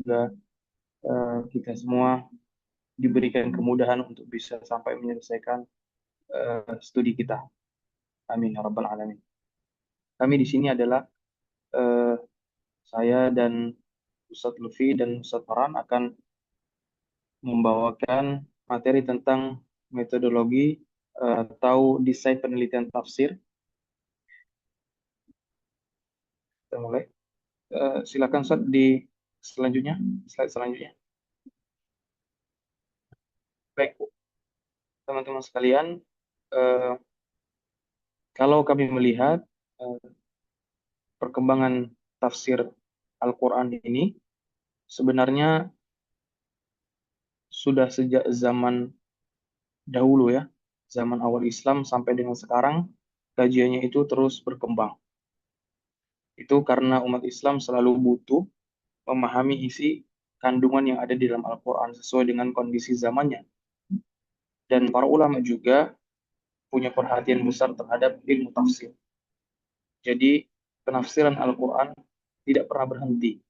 semoga kita semua diberikan kemudahan untuk bisa sampai menyelesaikan studi kita. Amin ya rabbal alamin. Kami di sini adalah eh, saya dan Ustadz Lutfi dan Ustadz Farhan akan membawakan materi tentang metodologi atau desain penelitian tafsir. Kita mulai. Silakan Ustadz di selanjutnya, slide selanjutnya. Baik, teman-teman sekalian, eh, kalau kami melihat eh, perkembangan tafsir Al-Quran ini, sebenarnya sudah sejak zaman dahulu ya, zaman awal Islam sampai dengan sekarang, kajiannya itu terus berkembang. Itu karena umat Islam selalu butuh memahami isi kandungan yang ada di dalam Al-Quran sesuai dengan kondisi zamannya. Dan para ulama juga punya perhatian besar terhadap ilmu tafsir. Jadi penafsiran Al-Quran tidak pernah berhenti.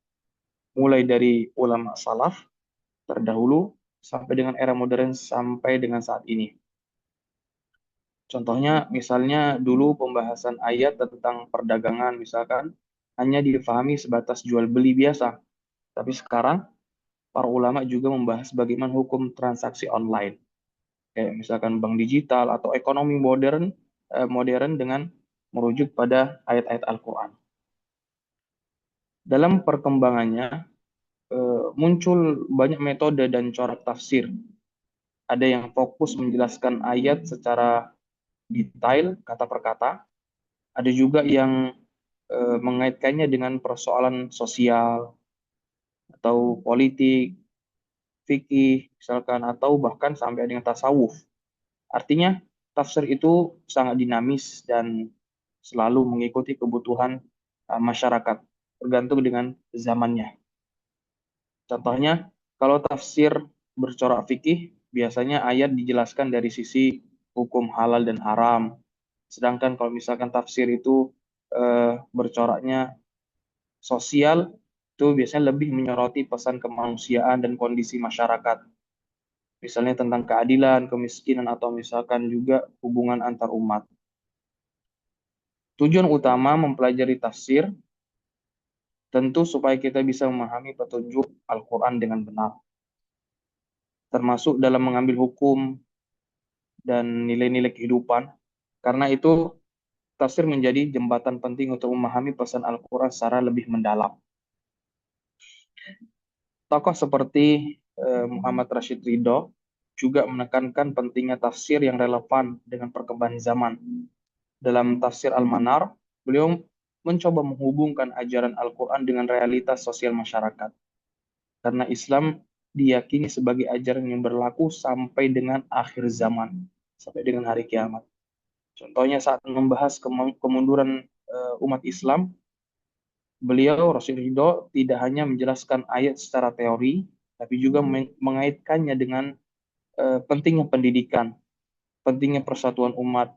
Mulai dari ulama salaf terdahulu sampai dengan era modern sampai dengan saat ini. Contohnya, misalnya dulu pembahasan ayat tentang perdagangan, misalkan, hanya difahami sebatas jual beli biasa. Tapi sekarang, para ulama juga membahas bagaimana hukum transaksi online. Kayak misalkan bank digital atau ekonomi modern dengan merujuk pada ayat-ayat Al-Quran. Dalam perkembangannya, muncul banyak metode dan corak tafsir. Ada yang fokus menjelaskan ayat secara detail, kata per kata. Ada juga yang mengaitkannya dengan persoalan sosial atau politik, fikih, misalkan, atau bahkan sampai dengan tasawuf. Artinya, tafsir itu sangat dinamis dan selalu mengikuti kebutuhan masyarakat, tergantung dengan zamannya. Contohnya, kalau tafsir bercorak fikih, biasanya ayat dijelaskan dari sisi hukum halal dan haram. Sedangkan kalau misalkan tafsir itu bercoraknya sosial, itu biasanya lebih menyoroti pesan kemanusiaan dan kondisi masyarakat. Misalnya tentang keadilan, kemiskinan, atau misalkan juga hubungan antar umat. Tujuan utama mempelajari tafsir tentu supaya kita bisa memahami petunjuk Al-Quran dengan benar, termasuk dalam mengambil hukum dan nilai-nilai kehidupan. Karena itu, tafsir menjadi jembatan penting untuk memahami pesan Al-Quran secara lebih mendalam. Tokoh seperti Muhammad Rashid Ridho juga menekankan pentingnya tafsir yang relevan dengan perkembangan zaman. Dalam tafsir Al-Manar, beliau mencoba menghubungkan ajaran Al-Quran dengan realitas sosial masyarakat. Karena Islam diyakini sebagai ajaran yang berlaku sampai dengan akhir zaman, sampai dengan hari kiamat. Contohnya saat membahas kemunduran umat Islam, beliau Rasul Ridho tidak hanya menjelaskan ayat secara teori, tapi juga mengaitkannya dengan pentingnya pendidikan, pentingnya persatuan umat,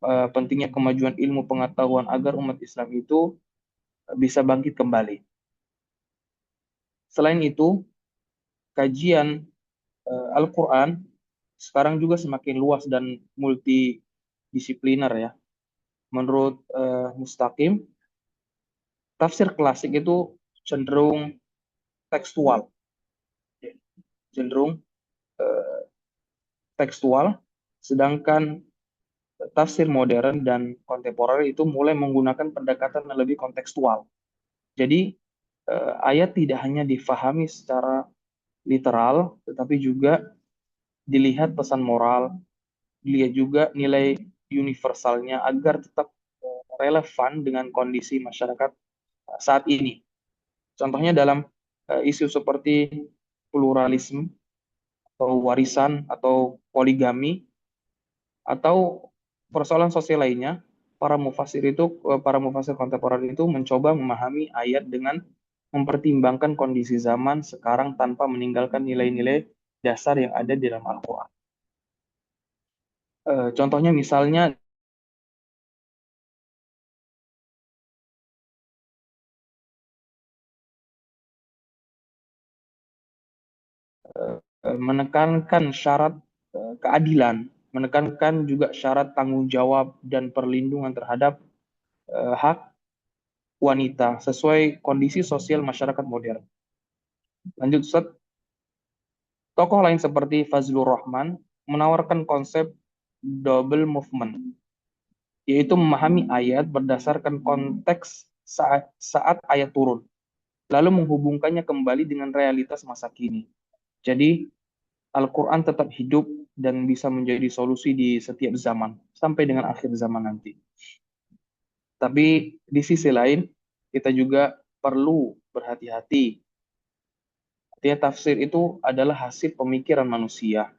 pentingnya kemajuan ilmu pengetahuan agar umat Islam itu bisa bangkit kembali. Selain itu, kajian Al-Quran sekarang juga semakin luas dan multidisipliner ya. Menurut Mustaqim, tafsir klasik itu cenderung tekstual, cenderung eh, tekstual, sedangkan tafsir modern dan kontemporer itu mulai menggunakan pendekatan yang lebih kontekstual. Jadi ayat tidak hanya difahami secara literal, tetapi juga dilihat pesan moral, dilihat juga nilai universalnya agar tetap relevan dengan kondisi masyarakat saat ini. Contohnya dalam isu seperti pluralisme atau warisan atau poligami atau persoalan sosial lainnya, para mufasir kontemporer itu mencoba memahami ayat dengan mempertimbangkan kondisi zaman sekarang tanpa meninggalkan nilai-nilai dasar yang ada di dalam Al-Quran. Contohnya misalnya menekankan syarat keadilan, menekankan juga syarat tanggung jawab dan perlindungan terhadap hak wanita sesuai kondisi sosial masyarakat modern. Lanjut, Ustaz. Tokoh lain seperti Fazlur Rahman menawarkan konsep double movement, yaitu memahami ayat berdasarkan konteks saat ayat turun, lalu menghubungkannya kembali dengan realitas masa kini. Jadi, Al-Quran tetap hidup dan bisa menjadi solusi di setiap zaman, sampai dengan akhir zaman nanti. Tapi di sisi lain, kita juga perlu berhati-hati. Artinya tafsir itu adalah hasil pemikiran manusia.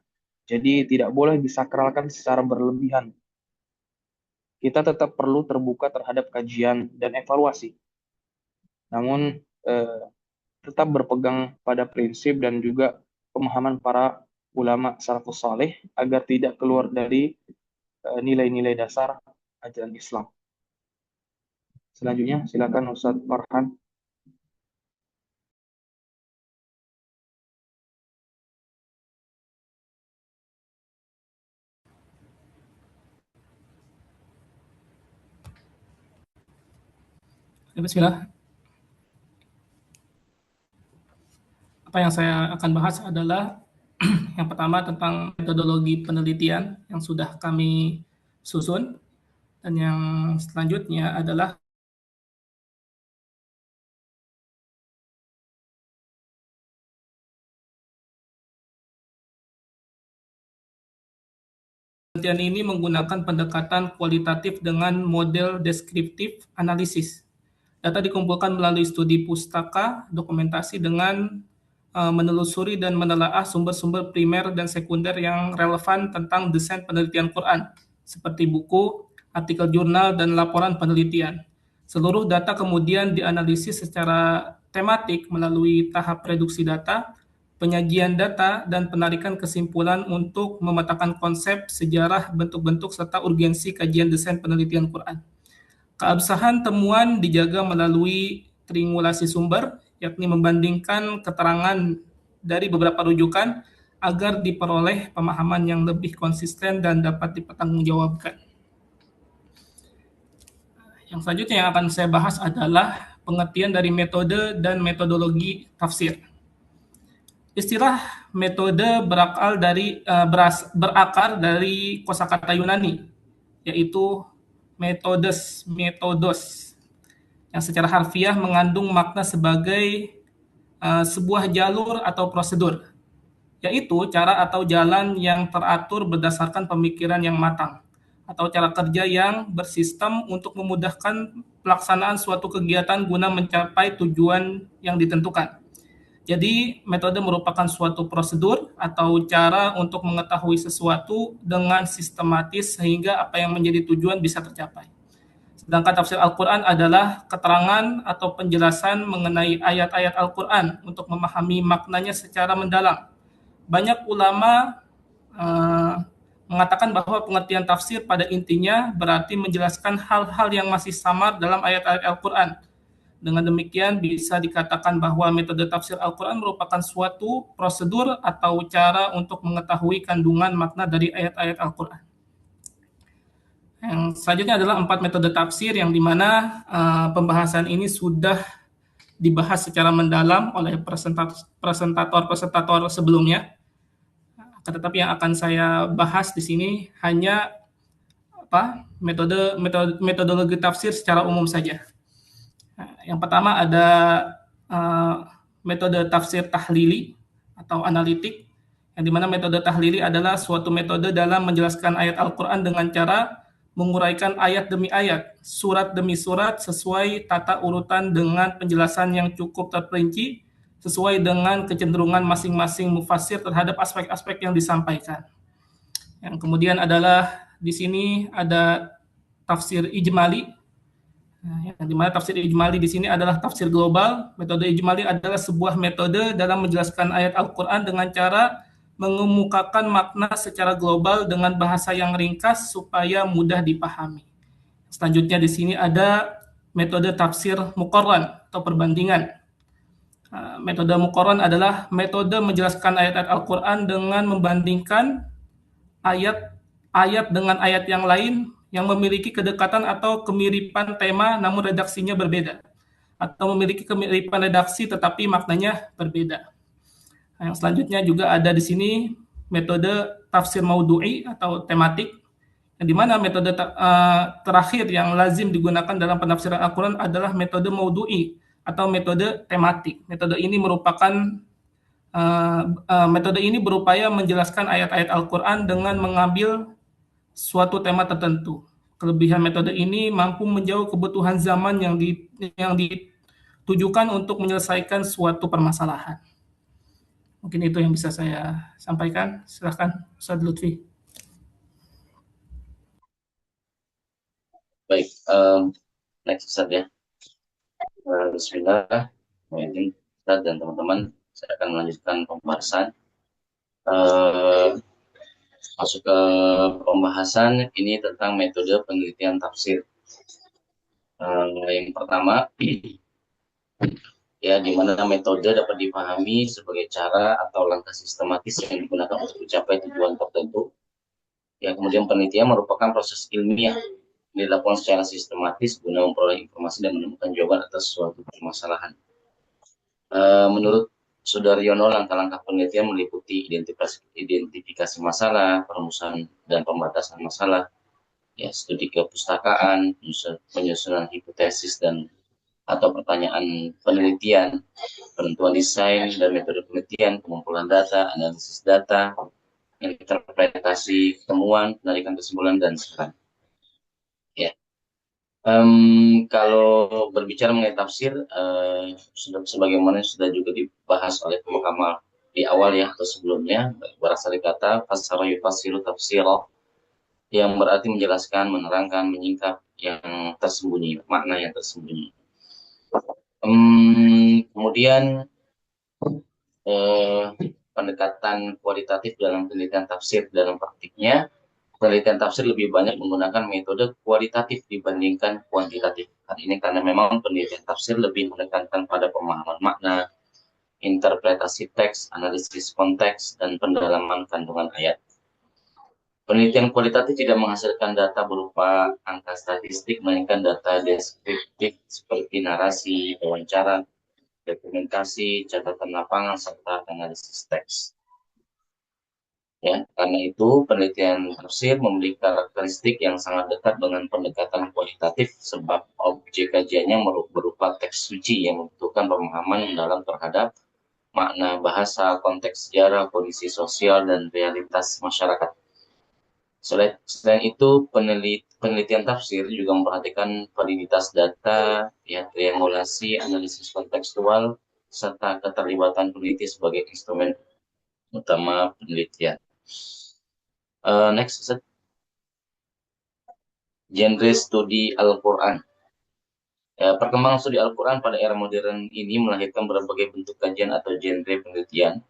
Jadi tidak boleh disakralkan secara berlebihan. Kita tetap perlu terbuka terhadap kajian dan evaluasi. Namun tetap berpegang pada prinsip dan juga pemahaman para ulama salafus saleh agar tidak keluar dari nilai-nilai dasar ajaran Islam. Selanjutnya, silakan Ustadz Farhan. Bismillah. Apa yang saya akan bahas adalah yang pertama tentang metodologi penelitian yang sudah kami susun, dan yang selanjutnya adalah penelitian ini menggunakan pendekatan kualitatif dengan model deskriptif analisis. Data dikumpulkan melalui studi pustaka, dokumentasi dengan menelusuri dan menelaah sumber-sumber primer dan sekunder yang relevan tentang desain penelitian Quran, seperti buku, artikel jurnal, dan laporan penelitian. Seluruh data kemudian dianalisis secara tematik melalui tahap reduksi data, penyajian data, dan penarikan kesimpulan untuk memetakan konsep, sejarah, bentuk-bentuk, serta urgensi kajian desain penelitian Quran. Keabsahan temuan dijaga melalui triangulasi sumber, yakni membandingkan keterangan dari beberapa rujukan agar diperoleh pemahaman yang lebih konsisten dan dapat dipertanggungjawabkan. Yang selanjutnya yang akan saya bahas adalah pengertian dari metode dan metodologi tafsir. Istilah metode berakar dari kosakata Yunani, yaitu metodos, yang secara harfiah mengandung makna sebagai sebuah jalur atau prosedur, yaitu cara atau jalan yang teratur berdasarkan pemikiran yang matang, atau cara kerja yang bersistem untuk memudahkan pelaksanaan suatu kegiatan guna mencapai tujuan yang ditentukan. Jadi, metode merupakan suatu prosedur atau cara untuk mengetahui sesuatu dengan sistematis sehingga apa yang menjadi tujuan bisa tercapai. Sedangkan tafsir Al-Quran adalah keterangan atau penjelasan mengenai ayat-ayat Al-Quran untuk memahami maknanya secara mendalam. Banyak ulama mengatakan bahwa pengertian tafsir pada intinya berarti menjelaskan hal-hal yang masih samar dalam ayat-ayat Al-Quran. Dengan demikian bisa dikatakan bahwa metode tafsir Al-Quran merupakan suatu prosedur atau cara untuk mengetahui kandungan makna dari ayat-ayat Al-Quran. Yang selanjutnya adalah 4 metode tafsir yang dimana pembahasan ini sudah dibahas secara mendalam oleh presentator sebelumnya. Tetapi yang akan saya bahas di sini hanya metodologi tafsir secara umum saja. Yang pertama ada metode tafsir tahlili atau analitik, yang dimana metode tahlili adalah suatu metode dalam menjelaskan ayat Al-Quran dengan cara menguraikan ayat demi ayat, surat demi surat, sesuai tata urutan dengan penjelasan yang cukup terperinci, sesuai dengan kecenderungan masing-masing mufassir terhadap aspek-aspek yang disampaikan. Yang kemudian adalah di sini ada tafsir ijmali, yang dimana tafsir ijmali di sini adalah tafsir global. Metode ijmali adalah sebuah metode dalam menjelaskan ayat Al-Quran dengan cara mengemukakan makna secara global dengan bahasa yang ringkas supaya mudah dipahami. Selanjutnya di sini ada metode tafsir muqarran atau perbandingan. Metode muqaron adalah metode menjelaskan ayat-ayat Al-Quran dengan membandingkan ayat-ayat dengan ayat yang lain yang memiliki kedekatan atau kemiripan tema namun redaksinya berbeda, atau memiliki kemiripan redaksi tetapi maknanya berbeda. Nah, yang selanjutnya juga ada di sini metode tafsir maudhu'i atau tematik, yang dimana metode terakhir yang lazim digunakan dalam penafsiran Al-Quran adalah metode maudhu'i atau metode tematik. Metode ini berupaya menjelaskan ayat-ayat Al-Quran dengan mengambil suatu tema tertentu. Kelebihan metode ini mampu menjawab kebutuhan zaman yang ditujukan untuk menyelesaikan suatu permasalahan. Mungkin itu yang bisa saya sampaikan. Silakan, Ustaz Lutfi. Baik, next Ustaz ya. Bismillah. Mungkin Ustaz dan teman-teman, saya akan melanjutkan pembahasan. Masuk ke pembahasan ini tentang metode penelitian tafsir. Yang pertama, ya, di mana metode dapat dipahami sebagai cara atau langkah sistematis yang digunakan untuk mencapai tujuan tertentu. Ya, kemudian penelitian merupakan proses ilmiah dilakukan secara sistematis guna memperoleh informasi dan menemukan jawaban atas suatu permasalahan. Menurut Sudaryono, langkah-langkah penelitian meliputi identifikasi masalah, perumusan dan pembatasan masalah, ya, studi kepustakaan, penyusunan hipotesis dan atau pertanyaan penelitian, penentuan desain dan metode penelitian, pengumpulan data, analisis data, interpretasi temuan, penarikan kesimpulan, dan saran. Ya. Kalau berbicara mengenai tafsir, sebagaimana sudah juga dibahas oleh Pak Kamal di awal ya atau sebelumnya, berasal dari kata fasara yufasiru tafsira, yang berarti menjelaskan, menerangkan, menyingkap yang tersembunyi, makna yang tersembunyi. Kemudian pendekatan kualitatif dalam penelitian tafsir dalam praktiknya, penelitian tafsir lebih banyak menggunakan metode kualitatif dibandingkan kuantitatif. Hal ini karena memang penelitian tafsir lebih menekankan pada pemahaman makna, interpretasi teks, analisis konteks, dan pendalaman kandungan ayat. Penelitian kualitatif tidak menghasilkan data berupa angka statistik, melainkan data deskriptif seperti narasi, wawancara, dokumentasi, catatan lapangan, serta analisis teks. Ya, karena itu penelitian tafsir memiliki karakteristik yang sangat dekat dengan pendekatan kualitatif, sebab objek kajiannya berupa teks suci yang membutuhkan pemahaman mendalam terhadap makna bahasa, konteks sejarah, kondisi sosial, dan realitas masyarakat. Selain itu, penelitian tafsir juga memperhatikan validitas data, ya, triangulasi, analisis kontekstual, serta keterlibatan peneliti sebagai instrumen utama penelitian. Next, genre studi Al-Quran. Perkembangan studi Al-Quran pada era modern ini melahirkan berbagai bentuk kajian atau genre penelitian.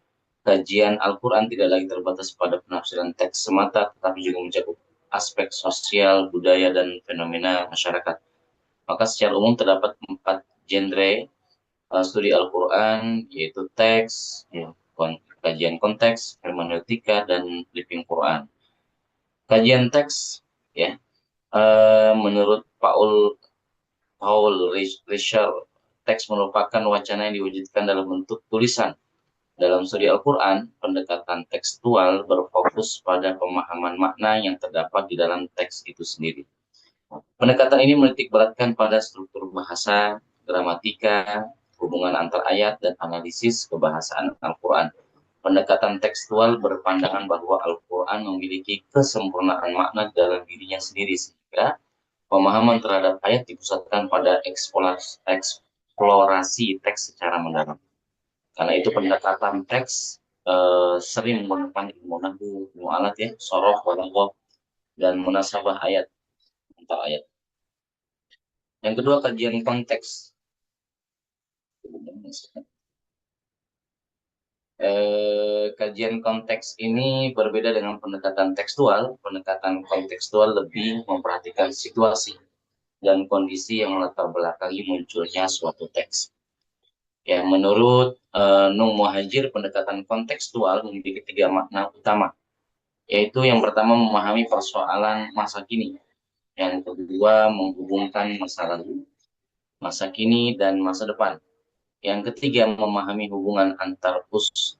Kajian Al-Quran tidak lagi terbatas pada penafsiran teks semata, tetapi juga mencakup aspek sosial, budaya, dan fenomena masyarakat. Maka secara umum terdapat 4 genre studi Al-Quran, yaitu teks, ya, kajian konteks, hermeneutika, dan living Quran. Kajian teks, ya, menurut Paul Risher, teks merupakan wacana yang diwujudkan dalam bentuk tulisan. Dalam studi Al-Quran, pendekatan tekstual berfokus pada pemahaman makna yang terdapat di dalam teks itu sendiri. Pendekatan ini menitik beratkan pada struktur bahasa, gramatika, hubungan antar ayat, dan analisis kebahasaan Al-Quran. Pendekatan tekstual berpandangan bahwa Al-Quran memiliki kesempurnaan makna dalam dirinya sendiri, sehingga pemahaman terhadap ayat dipusatkan pada eksplorasi teks secara mendalam. Karena itu pendekatan teks sering menggunakan ilmu nahwu, ilmu alat, ya, sorof, balaghah, dan munasabah ayat antar ayat. Yang kedua, kajian konteks. Kajian konteks ini berbeda dengan pendekatan tekstual. Pendekatan kontekstual lebih memperhatikan situasi dan kondisi yang melatar belakangi munculnya suatu teks. Ya, menurut Nung Muhajir, pendekatan kontekstual memiliki tiga makna utama, yaitu yang pertama memahami persoalan masa kini, yang kedua menghubungkan masa lalu, masa kini, dan masa depan. Yang ketiga, memahami hubungan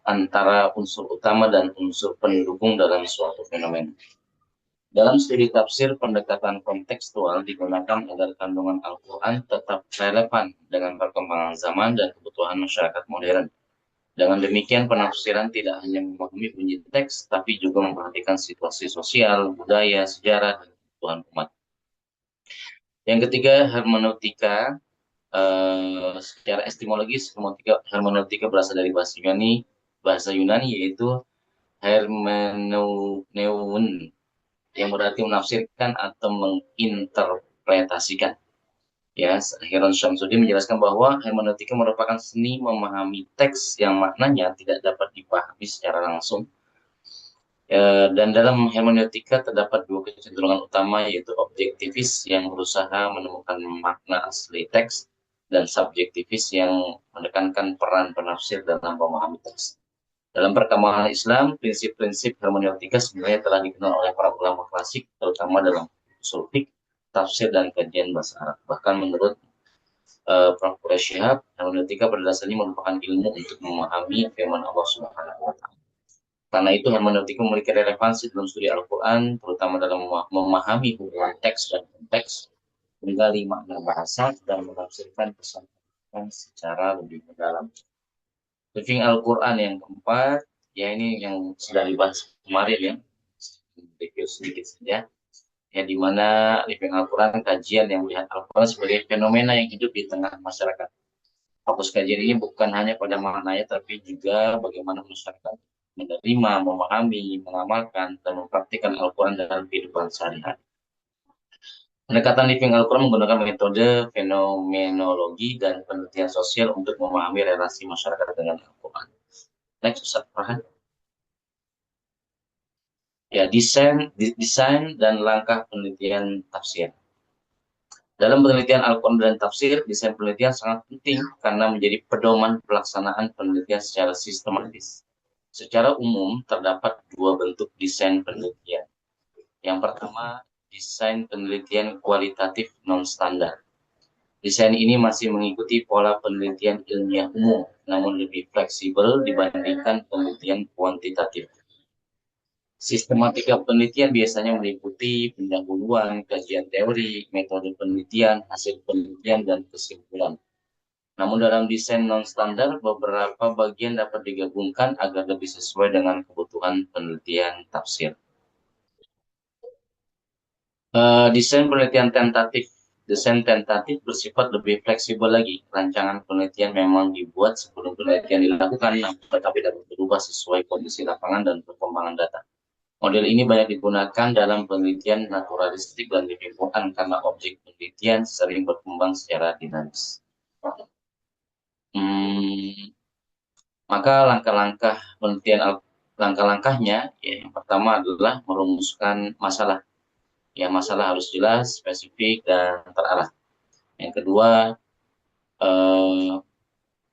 antara unsur utama dan unsur pendukung dalam suatu fenomena. Dalam studi tafsir, pendekatan kontekstual digunakan agar kandungan Al-Quran tetap relevan dengan perkembangan zaman dan kebutuhan masyarakat modern. Dengan demikian, penafsiran tidak hanya memahami bunyi teks, tapi juga memperhatikan situasi sosial, budaya, sejarah, dan kebutuhan umat. Yang ketiga, hermeneutika. Secara epistemologis, hermeneutika berasal dari bahasa Yunani, yaitu hermeneuneun, yang berarti menafsirkan atau menginterpretasikan. Ya, Heron Syamsuddin menjelaskan bahwa hermeneutika merupakan seni memahami teks yang maknanya tidak dapat dipahami secara langsung. Dan dalam hermeneutika terdapat dua kecenderungan utama, yaitu objektivis yang berusaha menemukan makna asli teks, dan subjektivis yang menekankan peran penafsir dalam memahami teks. Dalam perkembangan Islam, prinsip-prinsip hermeneutika sebenarnya telah dikenal oleh para ulama klasik, terutama dalam usul fiqh, tafsir, dan kajian bahasa Arab. Bahkan menurut Prof. Quraish Shihab, hermeneutika pada dasarnya merupakan ilmu untuk memahami firman Allah Subhanahu wa Ta'ala. Karena itu, hermeneutika memiliki relevansi dalam studi Al-Quran, terutama dalam memahami hubungan teks dan konteks, menggali makna bahasa, dan menafsirkan pesan-pesan secara lebih mendalam. Living Al-Quran yang keempat, ya ini yang sudah dibahas kemarin ya, review sedikit saja. Ya, di mana Living Al-Quran kajian yang melihat Al-Quran sebagai fenomena yang hidup di tengah masyarakat. Fokus kajian ini bukan hanya pada maknanya, tapi juga bagaimana masyarakat menerima, memahami, mengamalkan, dan mempraktikkan Al-Quran dalam kehidupan sehari-hari. Pendekatan Living Al-Quran menggunakan metode fenomenologi dan penelitian sosial untuk memahami relasi masyarakat dengan Al-Quran. Next, Ustaz Farhan. Ya, desain dan langkah penelitian tafsir. Dalam penelitian Al-Quran dan tafsir, desain penelitian sangat penting karena menjadi pedoman pelaksanaan penelitian secara sistematis. Secara umum, terdapat dua bentuk desain penelitian. Yang pertama, desain penelitian kualitatif non-standar. Desain ini masih mengikuti pola penelitian ilmiah umum, namun lebih fleksibel dibandingkan penelitian kuantitatif. Sistematika penelitian biasanya meliputi pendahuluan, kajian teori, metode penelitian, hasil penelitian, dan kesimpulan. Namun dalam desain non-standar, beberapa bagian dapat digabungkan agar lebih sesuai dengan kebutuhan penelitian tafsir. Desain penelitian tentatif. Desain tentatif bersifat lebih fleksibel lagi. Rancangan penelitian memang dibuat sebelum penelitian dilakukan, tetapi dapat berubah sesuai kondisi lapangan dan perkembangan data. Model ini banyak digunakan dalam penelitian naturalistik dan lingkungan karena objek penelitian sering berkembang secara dinamis. Maka langkah-langkahnya, ya, yang pertama adalah merumuskan masalah. Ya, masalah harus jelas, spesifik, dan terarah. Yang kedua,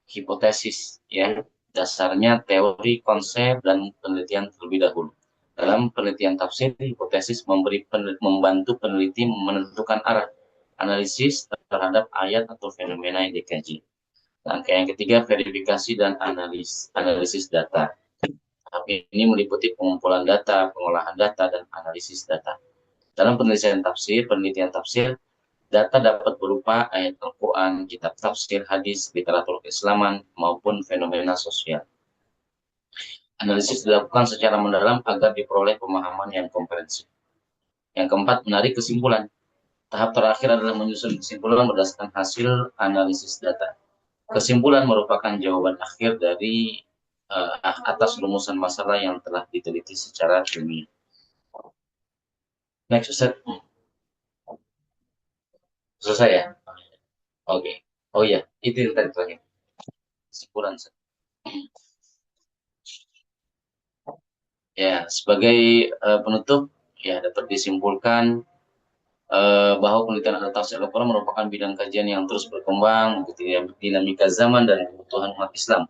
hipotesis, ya, dasarnya teori, konsep, dan penelitian terlebih dahulu. Dalam penelitian tafsir, hipotesis membantu peneliti menentukan arah analisis terhadap ayat atau fenomena yang dikaji. Langkah yang ketiga, verifikasi dan analisis data. Tahap ini meliputi pengumpulan data, pengolahan data, dan analisis data. Dalam penelitian tafsir, data dapat berupa ayat Al-Quran, kitab tafsir, hadis, literatur keislaman, maupun fenomena sosial. Analisis dilakukan secara mendalam agar diperoleh pemahaman yang komprehensif. Yang keempat, menarik kesimpulan. Tahap terakhir adalah menyusun kesimpulan berdasarkan hasil analisis data. Kesimpulan merupakan jawaban akhir dari atas rumusan masalah yang telah diteliti secara ilmiah. Next, Ustaz. Selesai ya? Oke. Oh iya, itu yang tadi terakhir. Kesimpulan, Ustaz. Ya, sebagai penutup, ya dapat disimpulkan bahwa penelitian atau tafsir Al-Quran merupakan bidang kajian yang terus berkembang, gitu ya, dinamika zaman dan kebutuhan umat Islam.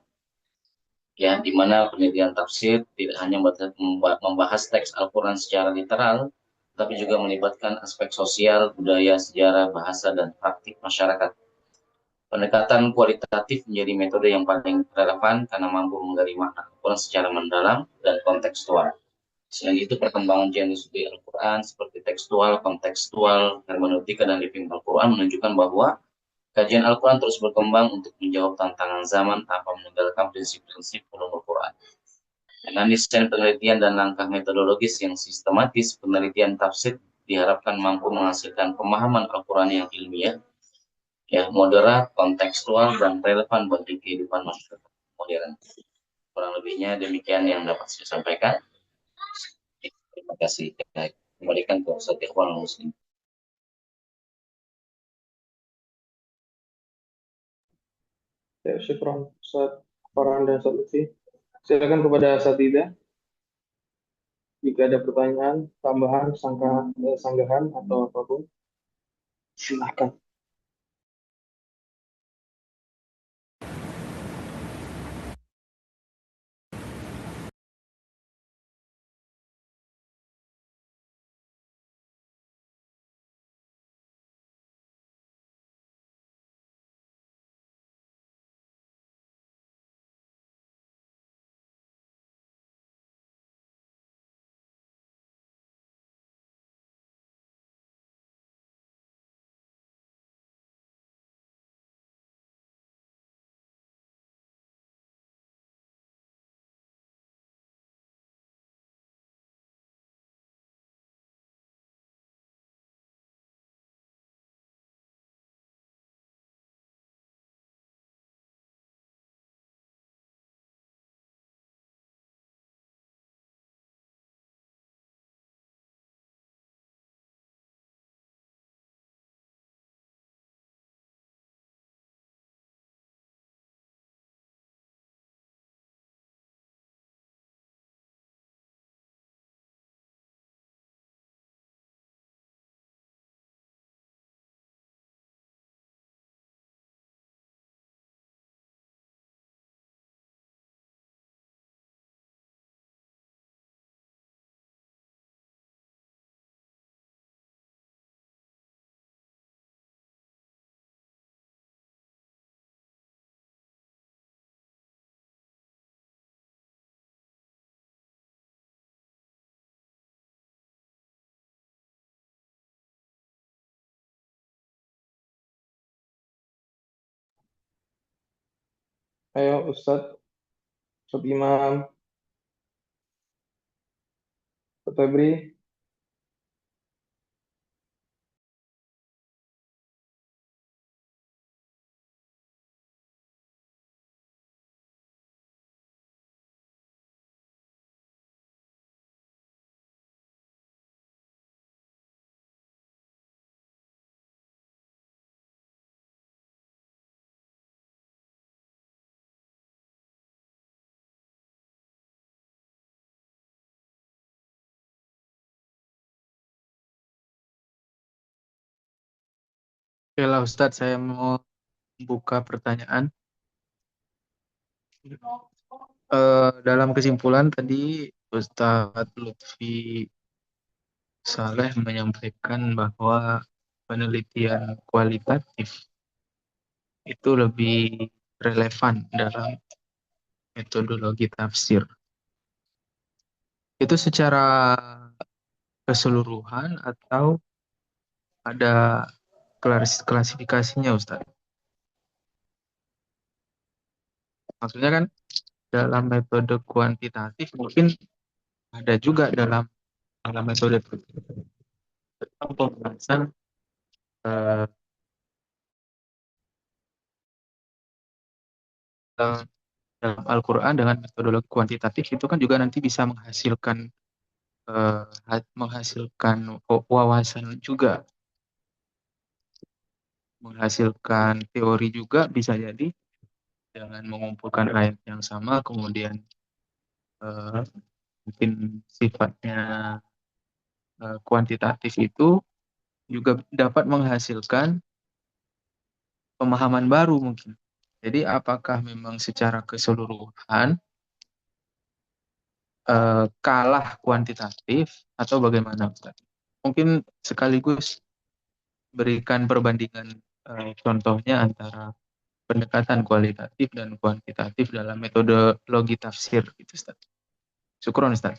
Ya, di mana penelitian tafsir tidak hanya membahas teks Al-Quran secara literal, tapi juga melibatkan aspek sosial, budaya, sejarah, bahasa, dan praktik masyarakat. Pendekatan kualitatif menjadi metode yang paling relevan karena mampu menggali makna Al-Quran secara mendalam dan kontekstual. Selain itu, perkembangan genre studi Al-Quran seperti tekstual, kontekstual, hermeneutika, dan living Al-Quran menunjukkan bahwa kajian Al-Quran terus berkembang untuk menjawab tantangan zaman tanpa meninggalkan prinsip-prinsip ulum Al-Quran. Dengan desain penelitian dan langkah metodologis yang sistematis, penelitian tafsir diharapkan mampu menghasilkan pemahaman Al-Quran yang ilmiah, ya, moderat, kontekstual, dan relevan bagi kehidupan masyarakat modern. Kurang lebihnya demikian yang dapat saya sampaikan. Terima kasih. Kembalikan ke Ustaz Ikhwan Muslim. Ya, syukron Ustaz Farhan dan Ustaz Lutfi. Silakan kepada Satida jika ada pertanyaan, tambahan, sanggahan atau apapun. Silahkan. Ayo Ustadz, Ustadz Imam, Ustadz Febri. Oke lah Ustadz, saya mau buka pertanyaan. Dalam kesimpulan tadi Ustadz Lutfi Saleh menyampaikan bahwa penelitian kualitatif itu lebih relevan dalam metodologi tafsir. Itu secara keseluruhan atau ada klasifikasinya Ustadz? Maksudnya kan dalam metode kuantitatif mungkin ada juga dalam metode pembahasan eh, dalam Al-Quran dengan metodologi kuantitatif itu kan juga nanti bisa menghasilkan wawasan juga, menghasilkan teori juga bisa jadi dengan mengumpulkan ayat yang sama kemudian eh, mungkin sifatnya kuantitatif itu juga dapat menghasilkan pemahaman baru mungkin. Jadi apakah memang secara keseluruhan kalah kuantitatif atau bagaimana, Ustaz? Mungkin sekaligus berikan perbandingan contohnya antara pendekatan kualitatif dan kuantitatif dalam metodologi tafsir gitu, Ustaz. Syukron, Ustaz.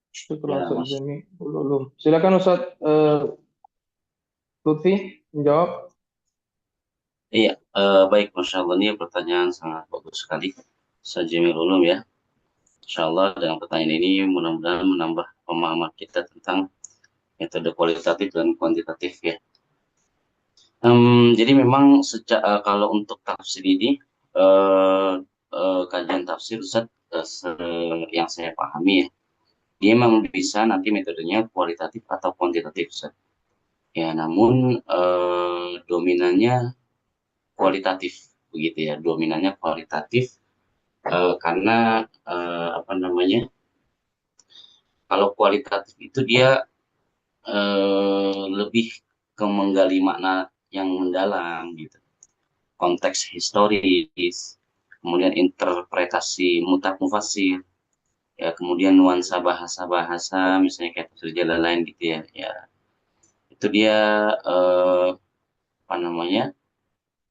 Syukur Ya, Ustaz Mas. Jami. Ulum. Silakan Ustaz Lutfi menjawab. Iya, baik, Masya Allah, ini pertanyaan sangat bagus sekali. Sajimil Ulum ya. Insya Allah dengan pertanyaan ini mudah-mudahan menambah pemahaman kita tentang metode kualitatif dan kuantitatif ya. Jadi memang kalau untuk tafsir ini, kajian tafsir Ustaz, yang saya pahami ya, dia memang bisa nanti metodenya kualitatif atau kuantitatif Ustaz. Ya, namun dominannya kualitatif begitu ya, dominannya kualitatif karena apa namanya, kalau kualitatif itu dia lebih ke menggali makna yang mendalam gitu, konteks historis, kemudian interpretasi mutak mufasir, ya kemudian nuansa bahasa-bahasa misalnya kayak tafsir lain gitu ya, ya itu dia apa namanya,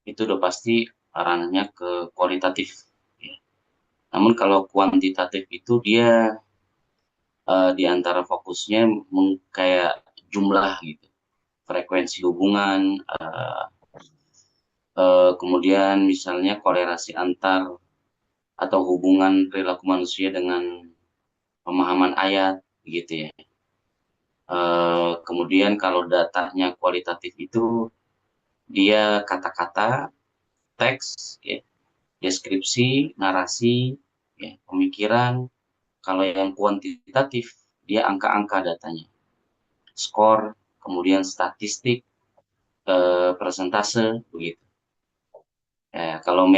itu udah pasti ranahnya ke kualitatif. Ya. Namun kalau kuantitatif itu dia di antara fokusnya kayak jumlah gitu, frekuensi hubungan, kemudian misalnya kolerasi antar atau hubungan perilaku manusia dengan pemahaman ayat gitu ya. Kemudian kalau datanya kualitatif itu dia kata-kata, teks, ya, deskripsi, narasi, ya, pemikiran. Kalau yang kuantitatif dia angka-angka datanya, skor, kemudian statistik, persentase begitu. Ya, kalau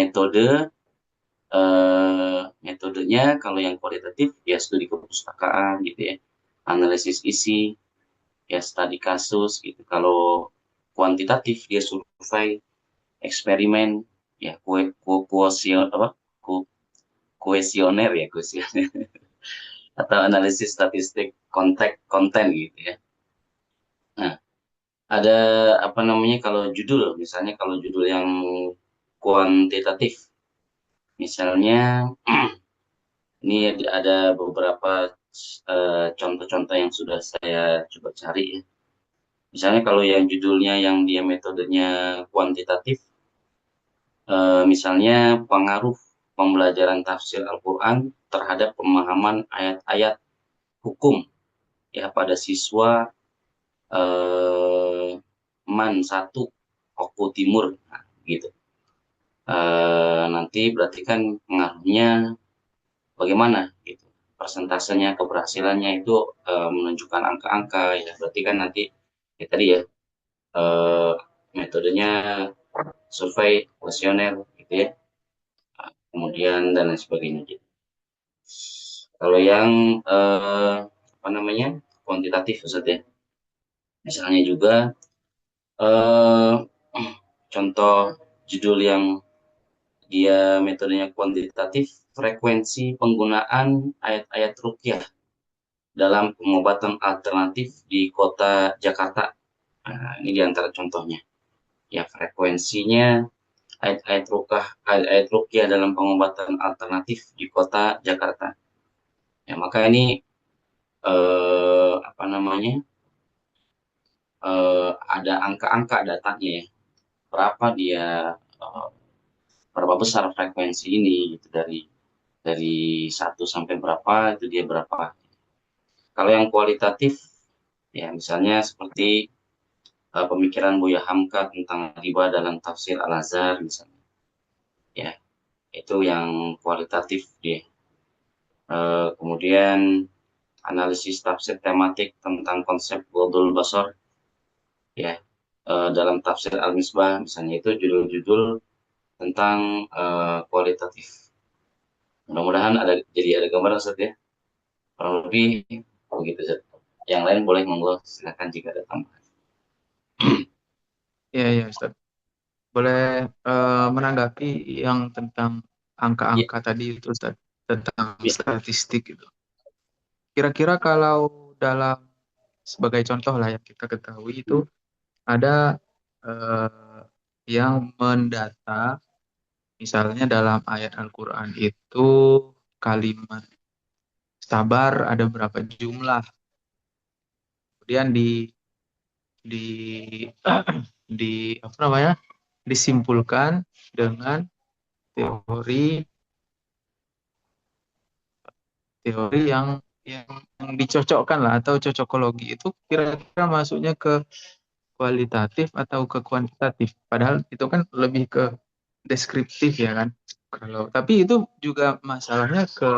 metodenya kalau yang kualitatif ya studi kepustakaan gitu ya, analisis isi, ya studi kasus gitu. Kalau kuantitatif dia survei, eksperimen, ya kuesioner ya, kuesioner atau analisis statistik konten gitu ya. Nah, ada apa namanya, kalau judul misalnya, kalau judul yang kuantitatif misalnya ini ada beberapa contoh-contoh yang sudah saya coba cari ya. Misalnya kalau yang judulnya yang dia metodenya kuantitatif, misalnya pengaruh pembelajaran tafsir Al-Quran terhadap pemahaman ayat-ayat hukum ya pada siswa MAN 1 Oku Timur, nah, gitu. Nanti berarti kan pengaruhnya bagaimana gitu, persentasenya, keberhasilannya itu menunjukkan angka-angka ya, berarti kan nanti ya tadi ya, eh, metodenya survei, kuesioner gitu ya, kemudian dan lain sebagainya gitu. Kalau yang apa namanya kuantitatif Ustaz ya, misalnya juga eh, contoh judul yang dia metodenya kuantitatif, frekuensi penggunaan ayat-ayat ruqyah dalam pengobatan alternatif di kota Jakarta. Nah, ini di antara contohnya. Ya, frekuensinya ayat-ayat ruqyah dalam pengobatan alternatif di kota Jakarta. Ya, maka ini apa namanya? Ada angka-angka datanya ya. Berapa dia eh, berapa besar frekuensi ini gitu, dari 1 sampai berapa itu dia berapa. Kalau yang kualitatif ya misalnya seperti pemikiran Buya Hamka tentang riba dalam tafsir Al-Azhar misalnya. Ya, itu yang kualitatif dia. Kemudian analisis tafsir tematik tentang konsep Ghodul Basar ya, dalam tafsir Al-Misbah misalnya, itu judul-judul tentang kualitatif. Mudah-mudahan ada gambaran Ustaz ya. Kurang lebih begitu Ustaz. Yang lain boleh monggo, silakan jika ada tambahan. Ya, Ustaz. Boleh menanggapi yang tentang Ya, angka-angka tadi itu, Ustaz, tentang ya, statistik itu. Kira-kira kalau dalam sebagai contoh lah yang kita ketahui itu ada yang mendata, misalnya dalam ayat Al-Quran itu kalimat sabar ada berapa jumlah, kemudian di apa namanya, disimpulkan dengan teori teori yang dicocokkan lah, atau cocokologi itu kira-kira masuknya ke kualitatif atau ke kuantitatif, padahal itu kan lebih ke deskriptif ya kan. Kalau tapi itu juga masalahnya ke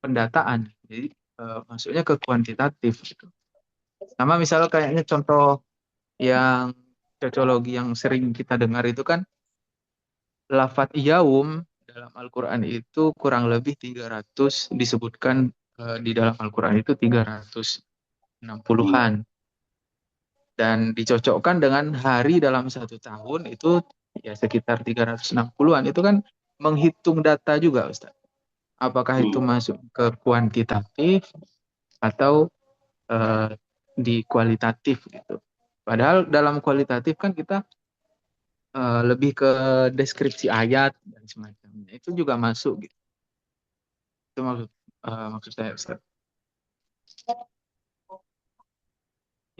pendataan, jadi masuknya ke kuantitatif gitu. Sama misalnya kayaknya contoh yang cocologi yang sering kita dengar itu kan lafadz yaum dalam Al-Quran itu kurang lebih 300 disebutkan, di dalam Al-Quran itu 360-an, dan dicocokkan dengan hari dalam satu tahun itu ya sekitar 360-an. Itu kan menghitung data juga, Ustaz. Apakah itu masuk ke kuantitatif atau di kualitatif gitu. Padahal dalam kualitatif kan kita lebih ke deskripsi ayat dan semacamnya. Itu juga masuk gitu. Itu maksud saya, Ustaz.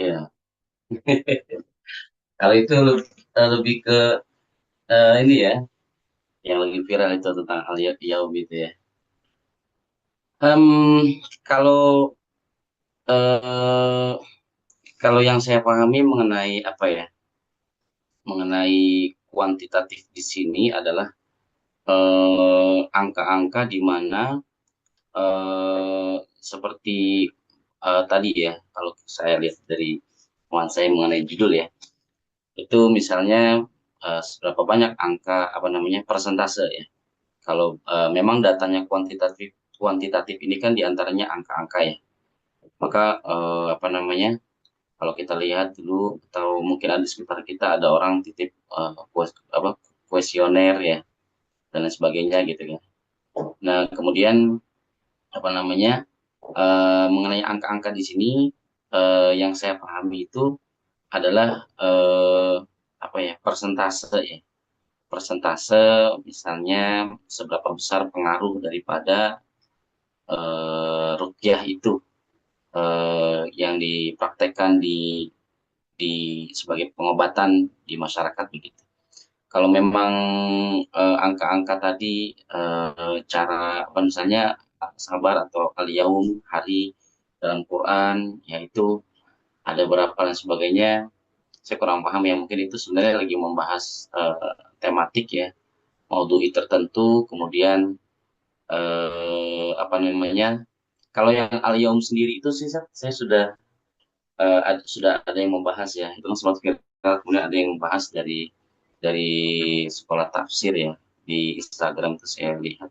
ya. Kalau itu lebih ke ini ya, yang lagi viral itu tentang Al-Yaum itu ya. Kalau eh, kalau yang saya pahami mengenai apa ya, mengenai kuantitatif di sini adalah angka-angka di mana seperti tadi ya, kalau saya lihat dari teman saya mengenai judul ya, itu misalnya seberapa banyak angka apa namanya persentase ya. Kalau memang datanya kuantitatif kuantitatif ini kan diantaranya angka-angka ya. Maka apa namanya, kalau kita lihat dulu atau mungkin ada di sekitar kita ada orang titip kuesioner ya dan lain sebagainya gitu ya. Nah kemudian apa namanya, mengenai angka-angka di sini yang saya pahami itu adalah apa ya, persentase ya, persentase misalnya seberapa besar pengaruh daripada rukyah itu yang dipraktekkan di sebagai pengobatan di masyarakat begitu. Kalau memang angka-angka tadi cara apa misalnya sabar atau al-yaum hari dalam Quran yaitu ada berapa dan sebagainya, saya kurang paham ya, mungkin itu sebenarnya lagi membahas tematik ya, maudhui tertentu, kemudian apa namanya, kalau yang al-yaum sendiri itu sih saya sudah sudah ada yang membahas ya, itu kan sempat viral, kemudian ada yang membahas dari sekolah tafsir ya di Instagram tuh saya lihat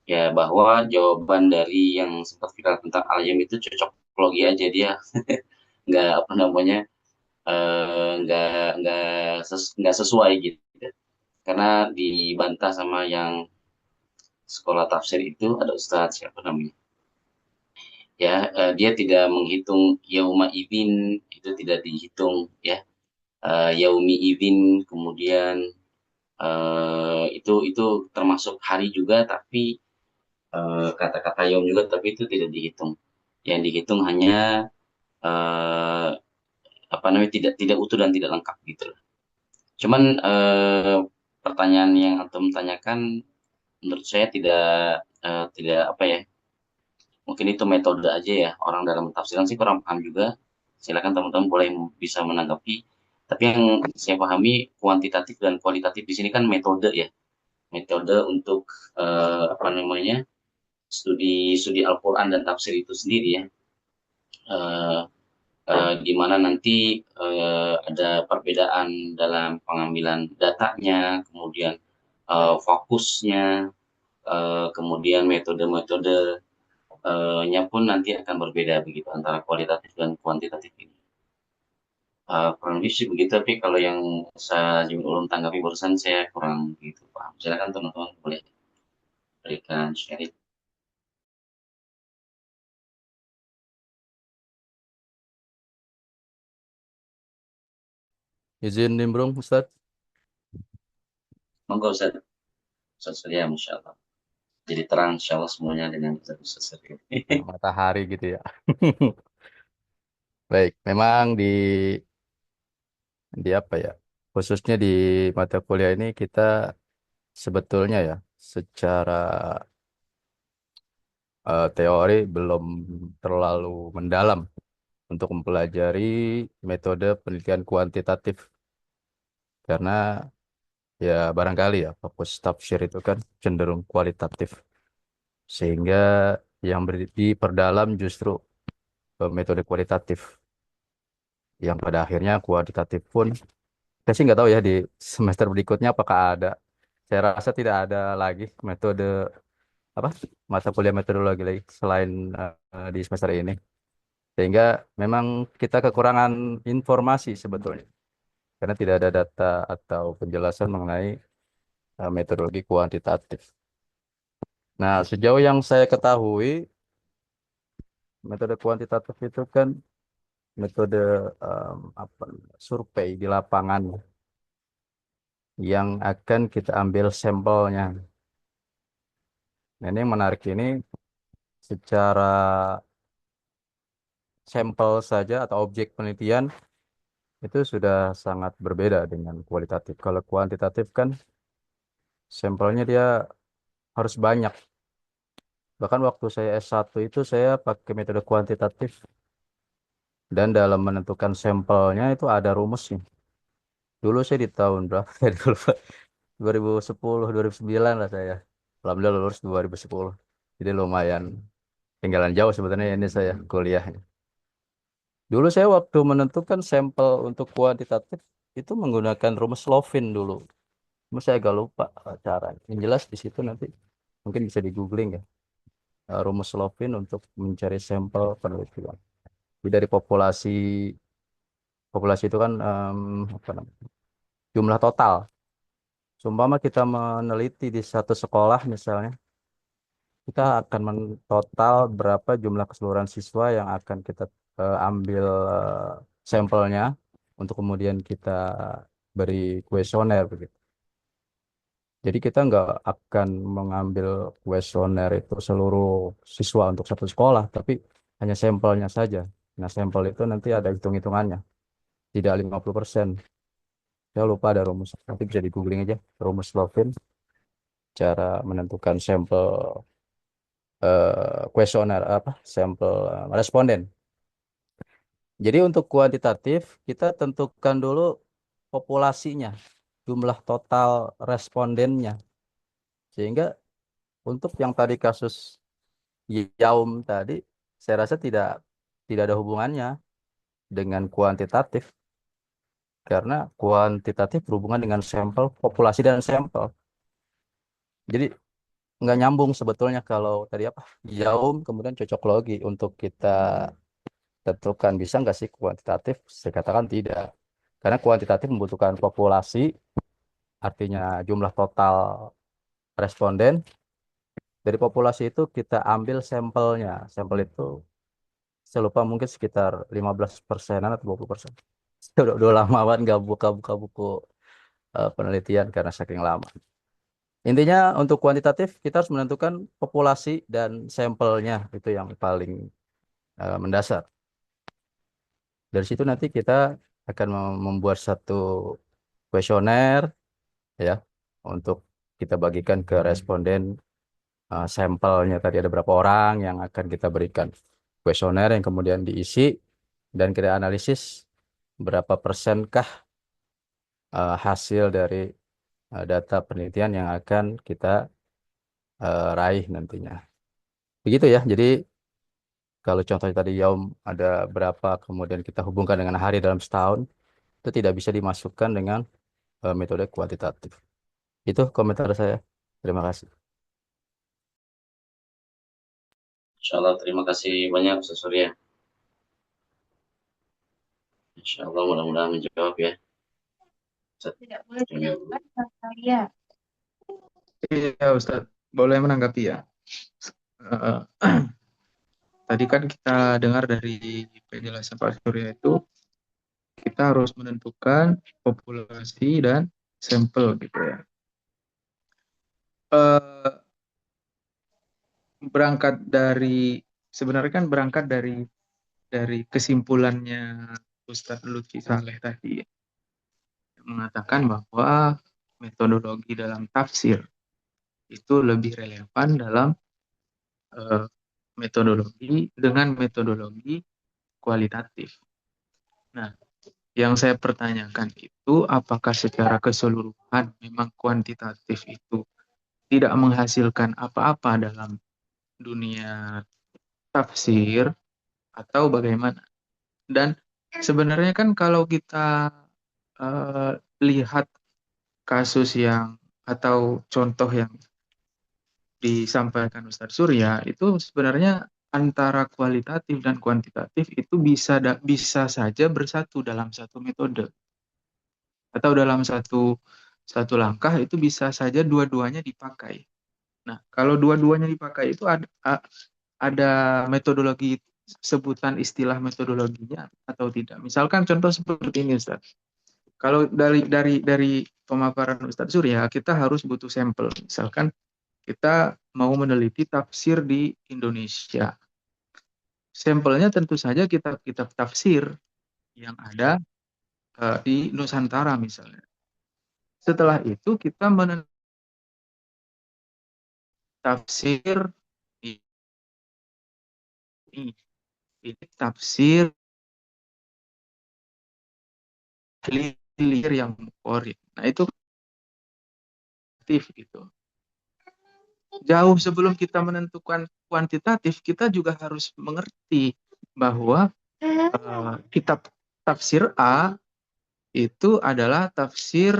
ya, bahwa jawaban dari yang sempat viral tentang al-yaum itu cocok logi aja dia, nggak apa namanya, nggak sesuai gitu, karena dibantah sama yang sekolah tafsir itu, ada Ustadz siapa namanya ya, dia tidak menghitung yauma ibin, itu tidak dihitung ya, yaumi ibin, kemudian itu termasuk hari juga, tapi kata-kata yaum juga, tapi itu tidak dihitung. Yang dihitung hanya eh, apa namanya, tidak tidak utuh dan tidak lengkap gitu loh. Cuman pertanyaan yang antum tanyakan menurut saya tidak apa ya, mungkin itu metode aja ya, orang dalam tafsiran sih kurang paham juga, silakan teman-teman boleh bisa menanggapi, tapi yang saya pahami kuantitatif dan kualitatif di sini kan metode ya, metode untuk apa namanya, studi studi Al-Quran dan tafsir itu sendiri ya, eh, di mana nanti ada perbedaan dalam pengambilan datanya, kemudian fokusnya, kemudian metode-metode nya pun nanti akan berbeda begitu antara kualitatif dan kuantitatif ini. kurang lebih sih begitu, tapi kalau yang saya ulun tanggapi barusan saya kurang gitu paham. Silakan teman-teman boleh berikan sharing. Izin nimbrung, Ustaz. Monggo Ustaz, Ustaz Surya, Masya Allah. Jadi terang Insya Allah semuanya dengan Ustaz Surya. Matahari gitu ya. Baik, memang di apa ya? Khususnya di mata kuliah ini kita sebetulnya ya secara teori belum terlalu mendalam untuk mempelajari metode penelitian kuantitatif karena ya barangkali ya fokus tafsir itu kan cenderung kualitatif sehingga yang diperdalam justru metode kualitatif yang pada akhirnya kuantitatif pun saya sih nggak tahu ya di semester berikutnya apakah ada. Saya rasa tidak ada lagi metode apa mata kuliah metodologi lagi selain di semester ini. Sehingga memang kita kekurangan informasi sebetulnya karena tidak ada data atau penjelasan mengenai metodologi kuantitatif. Nah, sejauh yang saya ketahui, metode kuantitatif itu kan metode apa survei di lapangan yang akan kita ambil sampelnya. Nah, ini yang menarik ini secara sampel saja atau objek penelitian itu sudah sangat berbeda dengan kualitatif. Kalau kuantitatif kan sampelnya dia harus banyak. Bahkan waktu saya S1 itu saya pakai metode kuantitatif dan dalam menentukan sampelnya itu ada rumusnya. Dulu saya di tahun berapa? Dulu 2010, 2009 lah saya. Alhamdulillah lulus 2010. Jadi lumayan tinggalan jauh sebenarnya ini saya kuliahnya. Dulu saya waktu menentukan sampel untuk kuantitatif itu menggunakan rumus Lovin dulu. Cuma saya agak lupa caranya. Yang jelas di situ nanti mungkin bisa di googling ya. Rumus Lovin untuk mencari sampel penelitian. Jadi dari populasi populasi itu kan apa namanya, jumlah total. Seumpama kita meneliti di satu sekolah misalnya, kita akan total berapa jumlah keseluruhan siswa yang akan kita ambil sampelnya untuk kemudian kita beri kuesioner begitu. Jadi kita nggak akan mengambil kuesioner itu seluruh siswa untuk satu sekolah, tapi hanya sampelnya saja. Nah, sampel itu nanti ada hitung-hitungannya, tidak 50%. Saya lupa ada rumus, nanti bisa di googling aja, rumus Lovin, cara menentukan sampel kuesioner apa, sampel responden. Jadi untuk kuantitatif, kita tentukan dulu populasinya, jumlah total respondennya. Sehingga untuk yang tadi kasus Yaum tadi, saya rasa tidak tidak ada hubungannya dengan kuantitatif karena kuantitatif berhubungan dengan sampel, populasi dan sampel. Jadi nggak nyambung sebetulnya kalau tadi apa Yaum kemudian cocok logi untuk kita tentukan bisa nggak sih kuantitatif? Saya katakan tidak. Karena kuantitatif membutuhkan populasi, artinya jumlah total responden. Dari populasi itu kita ambil sampelnya. Sampel itu saya lupa mungkin sekitar 15%-an atau 20%. Saya udah lama banget nggak buka-buka buku penelitian karena saking lama. Intinya untuk kuantitatif kita harus menentukan populasi dan sampelnya itu yang paling mendasar. Dari situ nanti kita akan membuat satu kuesioner ya untuk kita bagikan ke responden sampelnya tadi ada berapa orang yang akan kita berikan kuesioner yang kemudian diisi dan kita analisis berapa persenkah hasil dari data penelitian yang akan kita raih nantinya. Begitu ya. Jadi kalau contohnya tadi Yaum ada berapa kemudian kita hubungkan dengan hari dalam setahun itu tidak bisa dimasukkan dengan metode kuantitatif. Itu komentar saya. Terima kasih. Insya Allah terima kasih banyak Ustaz Surya. Insya Allah mudah-mudahan menjawab ya. Ustaz Tidak boleh Jamil. dijelaskan saya. Iya, Ustadz. Boleh menanggapi ya? Eh, Tadi kan kita dengar dari penjelasan Pak Surya itu, kita harus menentukan populasi dan sampel gitu ya. Eh, Sebenarnya kan berangkat dari kesimpulannya Ustadz Lutfi Saleh tadi, yang mengatakan bahwa metodologi dalam tafsir itu lebih relevan dalam metodologi kualitatif. Nah, yang saya pertanyakan itu apakah secara keseluruhan memang kuantitatif itu tidak menghasilkan apa-apa dalam dunia tafsir atau bagaimana? Dan sebenarnya kan kalau kita lihat kasus yang atau contoh yang disampaikan Ustadz Surya itu sebenarnya antara kualitatif dan kuantitatif itu bisa saja bersatu dalam satu metode atau dalam satu langkah itu bisa saja dua-duanya dipakai. Nah, kalau dua-duanya dipakai itu ada metodologi sebutan istilah metodologinya atau tidak. Misalkan contoh seperti ini, Ustaz. Kalau dari pemaparan Ustadz Surya, kita harus butuh sampel. Misalkan kita mau meneliti tafsir di Indonesia. Sampelnya tentu saja kitab-kitab tafsir yang ada di Nusantara misalnya. Setelah itu kita meneliti tafsir ini tafsir hilir yang mukorin. Nah, itu aktif gitu. Jauh sebelum kita menentukan kuantitatif, kita juga harus mengerti bahwa kitab tafsir A itu adalah tafsir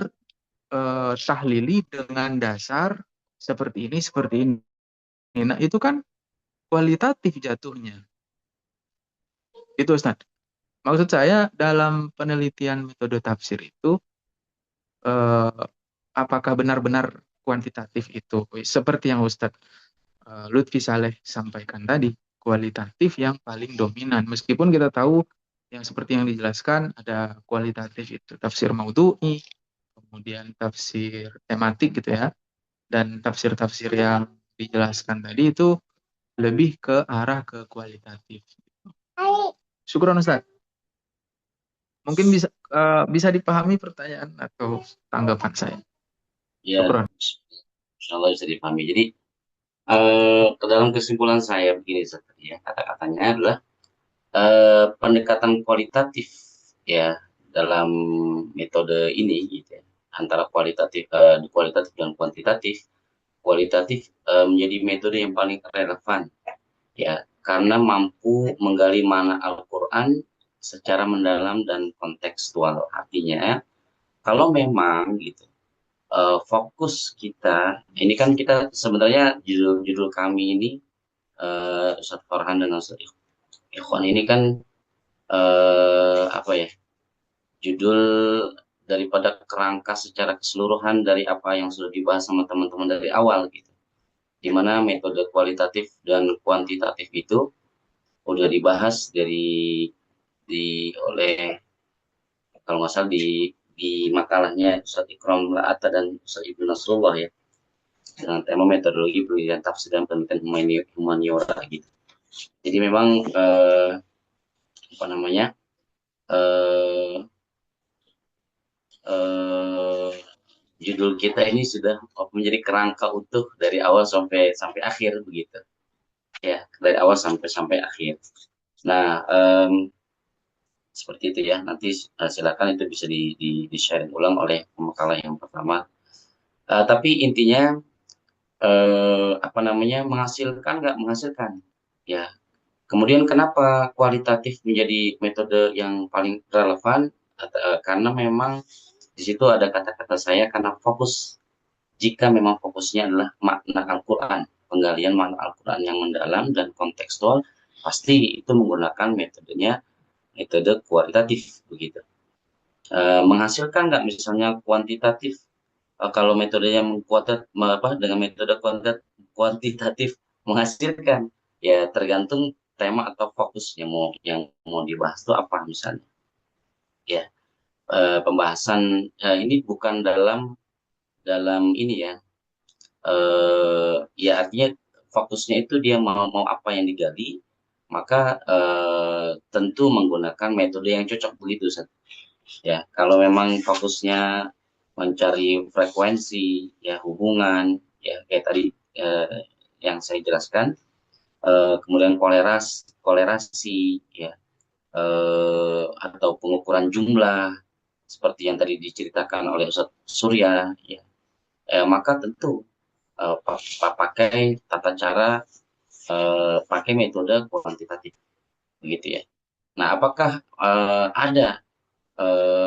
tahlili dengan dasar seperti ini, seperti ini. Nah, itu kan kualitatif jatuhnya. Itu, Ustaz. Maksud saya dalam penelitian metode tafsir itu, apakah benar-benar kuantitatif itu? Seperti yang Ustaz Lutfi Saleh sampaikan tadi, kualitatif yang paling dominan. Meskipun kita tahu yang seperti yang dijelaskan ada kualitatif itu tafsir maudhu'i, kemudian tafsir tematik gitu ya, dan tafsir-tafsir yang dijelaskan tadi itu lebih ke arah ke kualitatif. Syukron Ustaz. Mungkin bisa dipahami pertanyaan atau tanggapan saya. Ya, Syukron. insya Allah bisa dipahami. Jadi ke dalam kesimpulan saya begini seperti ya, kata-katanya adalah pendekatan kualitatif ya dalam metode ini gitu ya, antara kualitatif dan kuantitatif. Kualitatif menjadi metode yang paling relevan ya karena mampu menggali makna Al-Qur'an secara mendalam dan kontekstual. Artinya kalau memang gitu fokus kita ini kan kita sebenarnya judul kami ini Ustadz Farhan dan Ustadz Ikhwan ini kan apa ya judul daripada kerangka secara keseluruhan dari apa yang sudah dibahas sama teman-teman dari awal gitu, dimana metode kualitatif dan kuantitatif itu udah dibahas oleh kalau nggak salah di makalahnya Ustadz Ikram La'ata dan Ustadz Ibnu Nasrullah ya dengan tema metodologi penelitian tafsir dan penelitian humaniora gitu. Jadi memang apa namanya judul kita ini sudah menjadi kerangka utuh dari awal sampai akhir begitu ya, dari awal sampai akhir. Nah seperti itu ya, nanti silakan itu bisa di share ulang oleh pemakalah yang pertama. Tapi intinya apa namanya menghasilkan nggak menghasilkan ya. Kemudian kenapa kualitatif menjadi metode yang paling relevan? Karena memang di situ ada kata-kata saya karena fokus. Jika memang fokusnya adalah makna Al-Quran, penggalian makna Al-Quran yang mendalam dan kontekstual, pasti itu menggunakan metodenya metode kualitatif begitu. Menghasilkan nggak misalnya kuantitatif? Kalau metodenya dengan metode kuantitatif menghasilkan, ya tergantung tema atau fokus yang mau dibahas itu apa misalnya. Ya, pembahasan ini bukan dalam ini ya. Ya artinya fokusnya itu dia mau apa yang digali, maka tentu menggunakan metode yang cocok begitu, Ustaz. Ya, kalau memang fokusnya mencari frekuensi, ya hubungan, ya kayak tadi yang saya jelaskan, kemudian kolerasi, ya atau pengukuran jumlah seperti yang tadi diceritakan oleh Ustaz Surya, ya, maka tentu pakai tata cara, pakai metode kuantitatif, begitu ya. Nah, apakah ada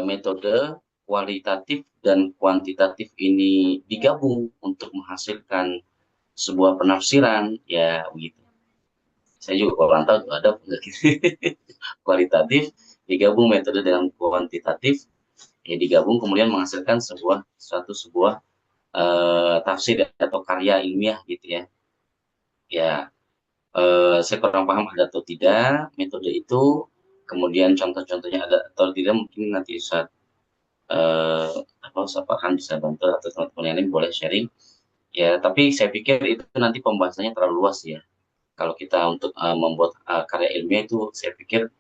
metode kualitatif dan kuantitatif ini digabung untuk menghasilkan sebuah penafsiran? Ya begitu. Saya juga kurang tahu ada enggak gitu. Kualitatif digabung metode dengan kuantitatif, ya digabung kemudian menghasilkan sebuah tafsir atau karya ilmiah gitu ya. Ya, saya kurang paham ada atau tidak metode itu. Kemudian contoh-contohnya ada atau tidak, mungkin nanti saat apa Ustaz Farhan bisa bantu atau teman-teman yang lain boleh sharing. Ya, tapi saya pikir itu nanti pembahasannya terlalu luas ya. Kalau kita untuk membuat karya ilmiah itu, saya pikir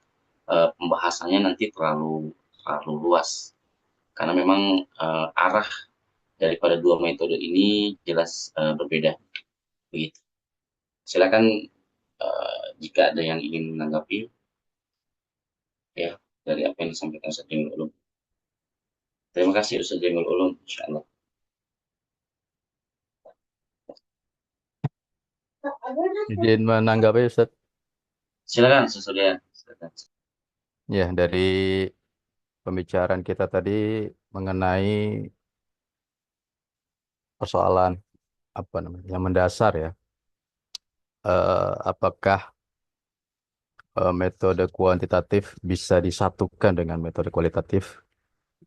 pembahasannya nanti terlalu luas. Karena memang arah daripada dua metode ini jelas berbeda. Begitu. Silakan jika ada yang ingin menanggapi ya dari apa yang disampaikan Ustaz Jamil Ulum. Terima kasih Ustaz Jamil Ulum, insyaallah. Izin menanggapi Ustaz. Silakan Ustaz Surya. Silakan. Ya, dari pembicaraan kita tadi mengenai persoalan apa namanya yang mendasar ya. Apakah metode kuantitatif bisa disatukan dengan metode kualitatif?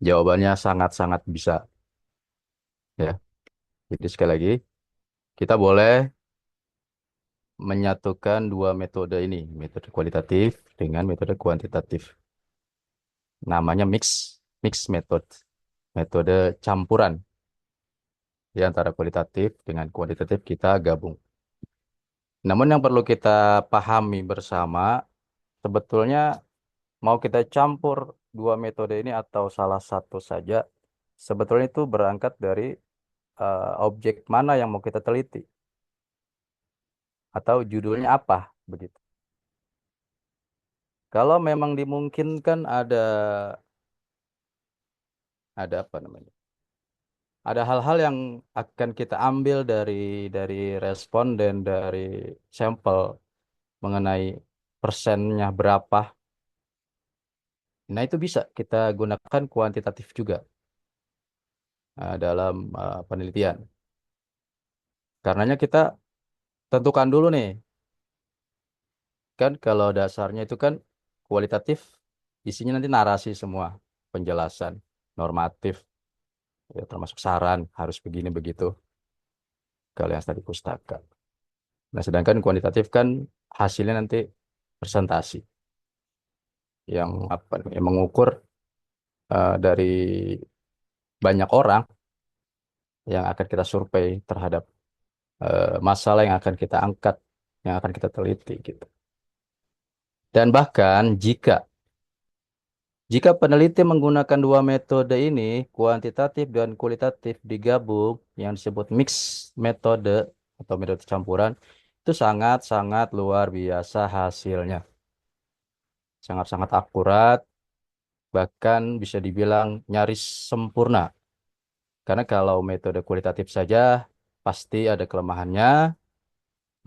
Jawabannya sangat-sangat bisa ya. Jadi sekali lagi kita boleh menyatukan dua metode ini, metode kualitatif dengan metode kuantitatif. Namanya mix method, metode campuran di antara kualitatif dengan kuantitatif kita gabung. Namun yang perlu kita pahami bersama, sebetulnya mau kita campur dua metode ini atau salah satu saja, sebetulnya itu berangkat dari objek mana yang mau kita teliti atau judulnya apa begitu. Kalau memang dimungkinkan ada apa namanya? Ada hal-hal yang akan kita ambil dari responden dari sampel mengenai persennya berapa. Nah, itu bisa kita gunakan kuantitatif juga dalam penelitian. Karenanya kita tentukan dulu nih, kan kalau dasarnya itu kan kualitatif, isinya nanti narasi semua, penjelasan, normatif, ya, termasuk saran, harus begini begitu, kalau yang tadi pustaka. Nah, sedangkan kuantitatif kan hasilnya nanti presentasi, yang apa, yang mengukur dari banyak orang yang akan kita survei terhadap masalah yang akan kita angkat, yang akan kita teliti gitu. Dan bahkan jika peneliti menggunakan dua metode ini, kuantitatif dan kualitatif digabung, yang disebut mix metode atau metode campuran, itu sangat-sangat luar biasa hasilnya. Sangat-sangat akurat, bahkan bisa dibilang nyaris sempurna. Karena kalau metode kualitatif saja pasti ada kelemahannya,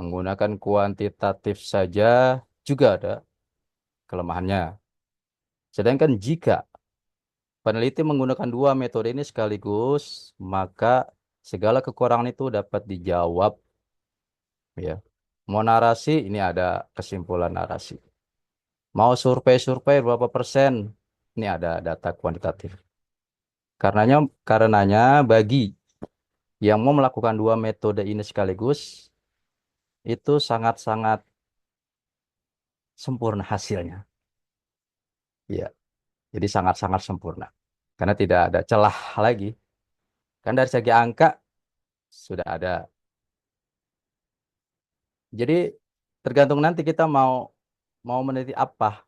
menggunakan kuantitatif saja juga ada kelemahannya. Sedangkan jika peneliti menggunakan dua metode ini sekaligus, maka segala kekurangan itu dapat dijawab ya. Mau narasi, ini ada kesimpulan narasi. Mau survei berapa persen? Ini ada data kuantitatif. Karenanya bagi yang mau melakukan dua metode ini sekaligus itu sangat-sangat sempurna hasilnya. Ya, jadi sangat-sangat sempurna. Karena tidak ada celah lagi. Kan dari segi angka sudah ada. Jadi tergantung nanti kita mau mau meneliti apa.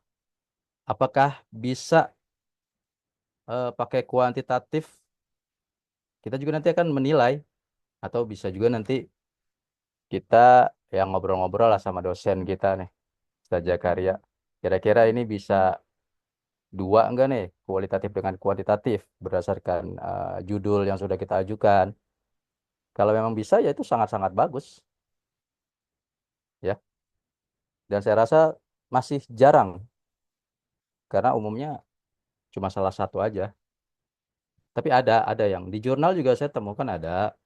Apakah bisa pakai kuantitatif? Kita juga nanti akan menilai atau bisa juga nanti kita yang ngobrol-ngobrol lah sama dosen kita nih, Ustaz Zakaria. Kira-kira ini bisa dua enggak nih, kualitatif dengan kuantitatif berdasarkan judul yang sudah kita ajukan. Kalau memang bisa ya itu sangat-sangat bagus ya. Dan saya rasa masih jarang karena umumnya cuma salah satu aja. Tapi ada yang di jurnal juga saya temukan ada,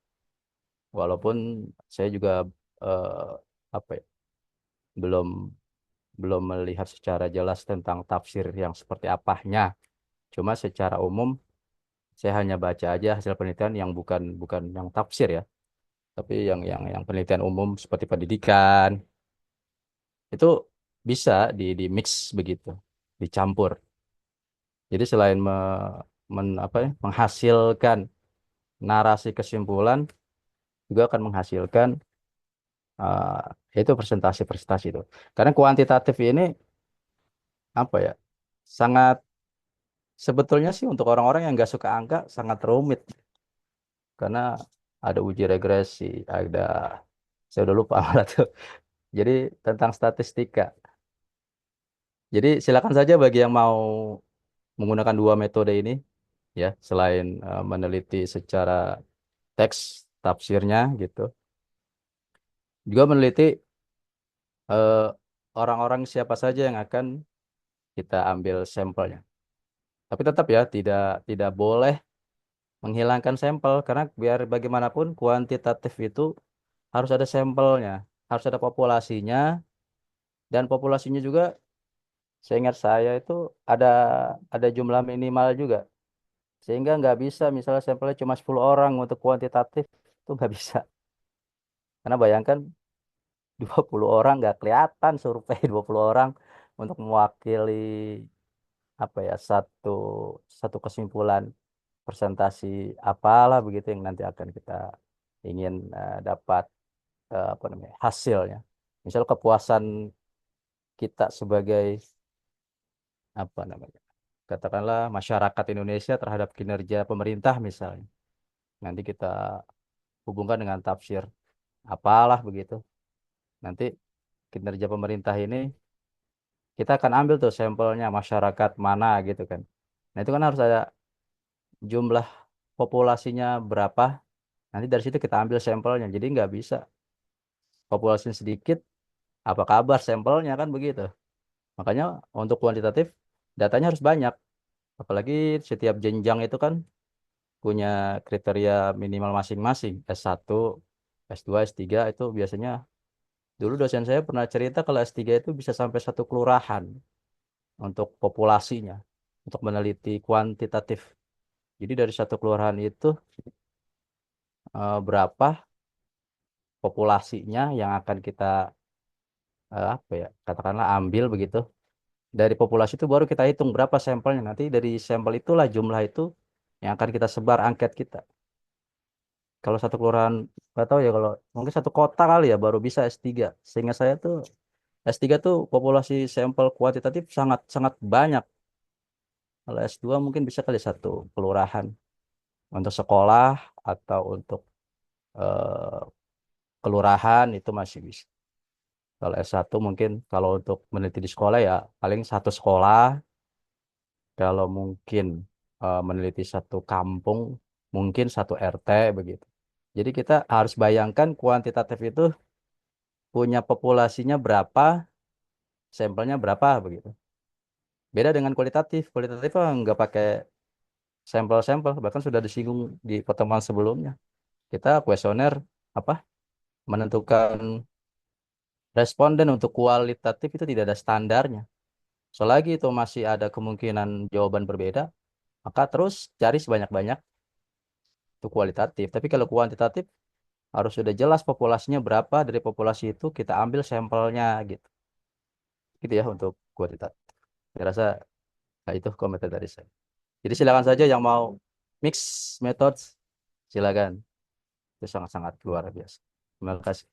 walaupun saya juga eh, apa ya, belum belum melihat secara jelas tentang tafsir yang seperti apanya. Cuma secara umum saya hanya baca aja hasil penelitian yang bukan bukan yang tafsir ya, tapi yang penelitian umum seperti pendidikan itu bisa di mix begitu, dicampur. Jadi selain apa ya, menghasilkan narasi kesimpulan, juga akan menghasilkan itu presentasi-presentasi itu. Karena kuantitatif ini apa ya, sangat sebetulnya sih untuk orang-orang yang nggak suka angka sangat rumit karena ada uji regresi, ada saya udah lupa malah tuh. Jadi tentang statistika. Jadi silakan saja bagi yang mau menggunakan dua metode ini ya, selain meneliti secara teks tafsirnya gitu, juga meneliti eh, orang-orang siapa saja yang akan kita ambil sampelnya. Tapi tetap ya tidak tidak boleh menghilangkan sampel karena biar bagaimanapun kuantitatif itu harus ada sampelnya, harus ada populasinya dan populasinya juga seingat saya itu ada ada jumlah minimal juga. Sehingga nggak bisa misalnya sampelnya cuma 10 orang untuk kuantitatif itu nggak bisa. Karena bayangkan 20 orang nggak kelihatan survei 20 orang untuk mewakili apa ya satu kesimpulan presentasi apalah begitu yang nanti akan kita ingin dapat apa namanya hasilnya. Misal kepuasan kita sebagai apa namanya katakanlah masyarakat Indonesia terhadap kinerja pemerintah misalnya. Nanti kita hubungkan dengan tafsir apalah begitu. Nanti kinerja pemerintah ini kita akan ambil tuh sampelnya masyarakat mana gitu kan. Nah itu kan harus ada jumlah populasinya berapa. Nanti dari situ kita ambil sampelnya. Jadi nggak bisa populasinya sedikit, apa kabar sampelnya kan begitu. Makanya untuk kuantitatif datanya harus banyak. Apalagi setiap jenjang itu kan punya kriteria minimal masing-masing. S1, S2, S3 itu biasanya dulu dosen saya pernah cerita kalau S3 itu bisa sampai satu kelurahan untuk populasinya, untuk meneliti kuantitatif. Jadi dari satu kelurahan itu berapa populasinya yang akan kita apa ya, katakanlah ambil begitu. Dari populasi itu baru kita hitung berapa sampelnya. Nanti dari sampel itulah jumlah itu yang akan kita sebar angket kita. Kalau satu kelurahan, nggak tahu ya kalau mungkin satu kota kali ya baru bisa S3. Sehingga saya tuh S3 tuh populasi sampel kuantitatif sangat sangat banyak. Kalau S2 mungkin bisa kali satu kelurahan untuk sekolah atau untuk eh, kelurahan itu masih bisa. Kalau S1 mungkin kalau untuk meneliti di sekolah ya paling satu sekolah. Kalau mungkin meneliti satu kampung mungkin satu RT begitu. Jadi kita harus bayangkan kuantitatif itu punya populasinya berapa, sampelnya berapa begitu. Beda dengan kualitatif. Kualitatif mah nggak pakai sampel-sampel, bahkan sudah disinggung di pertemuan sebelumnya. Kita kuesioner apa menentukan responden untuk kualitatif itu tidak ada standarnya. Selagi itu masih ada kemungkinan jawaban berbeda, maka terus cari sebanyak-banyak itu kualitatif. Tapi kalau kuantitatif harus sudah jelas populasinya berapa, dari populasi itu kita ambil sampelnya gitu. Gitu ya untuk kuantitatif. Saya rasa itu komentar dari saya. Jadi silakan saja yang mau mix methods, silakan. Itu sangat-sangat luar biasa. Terima kasih.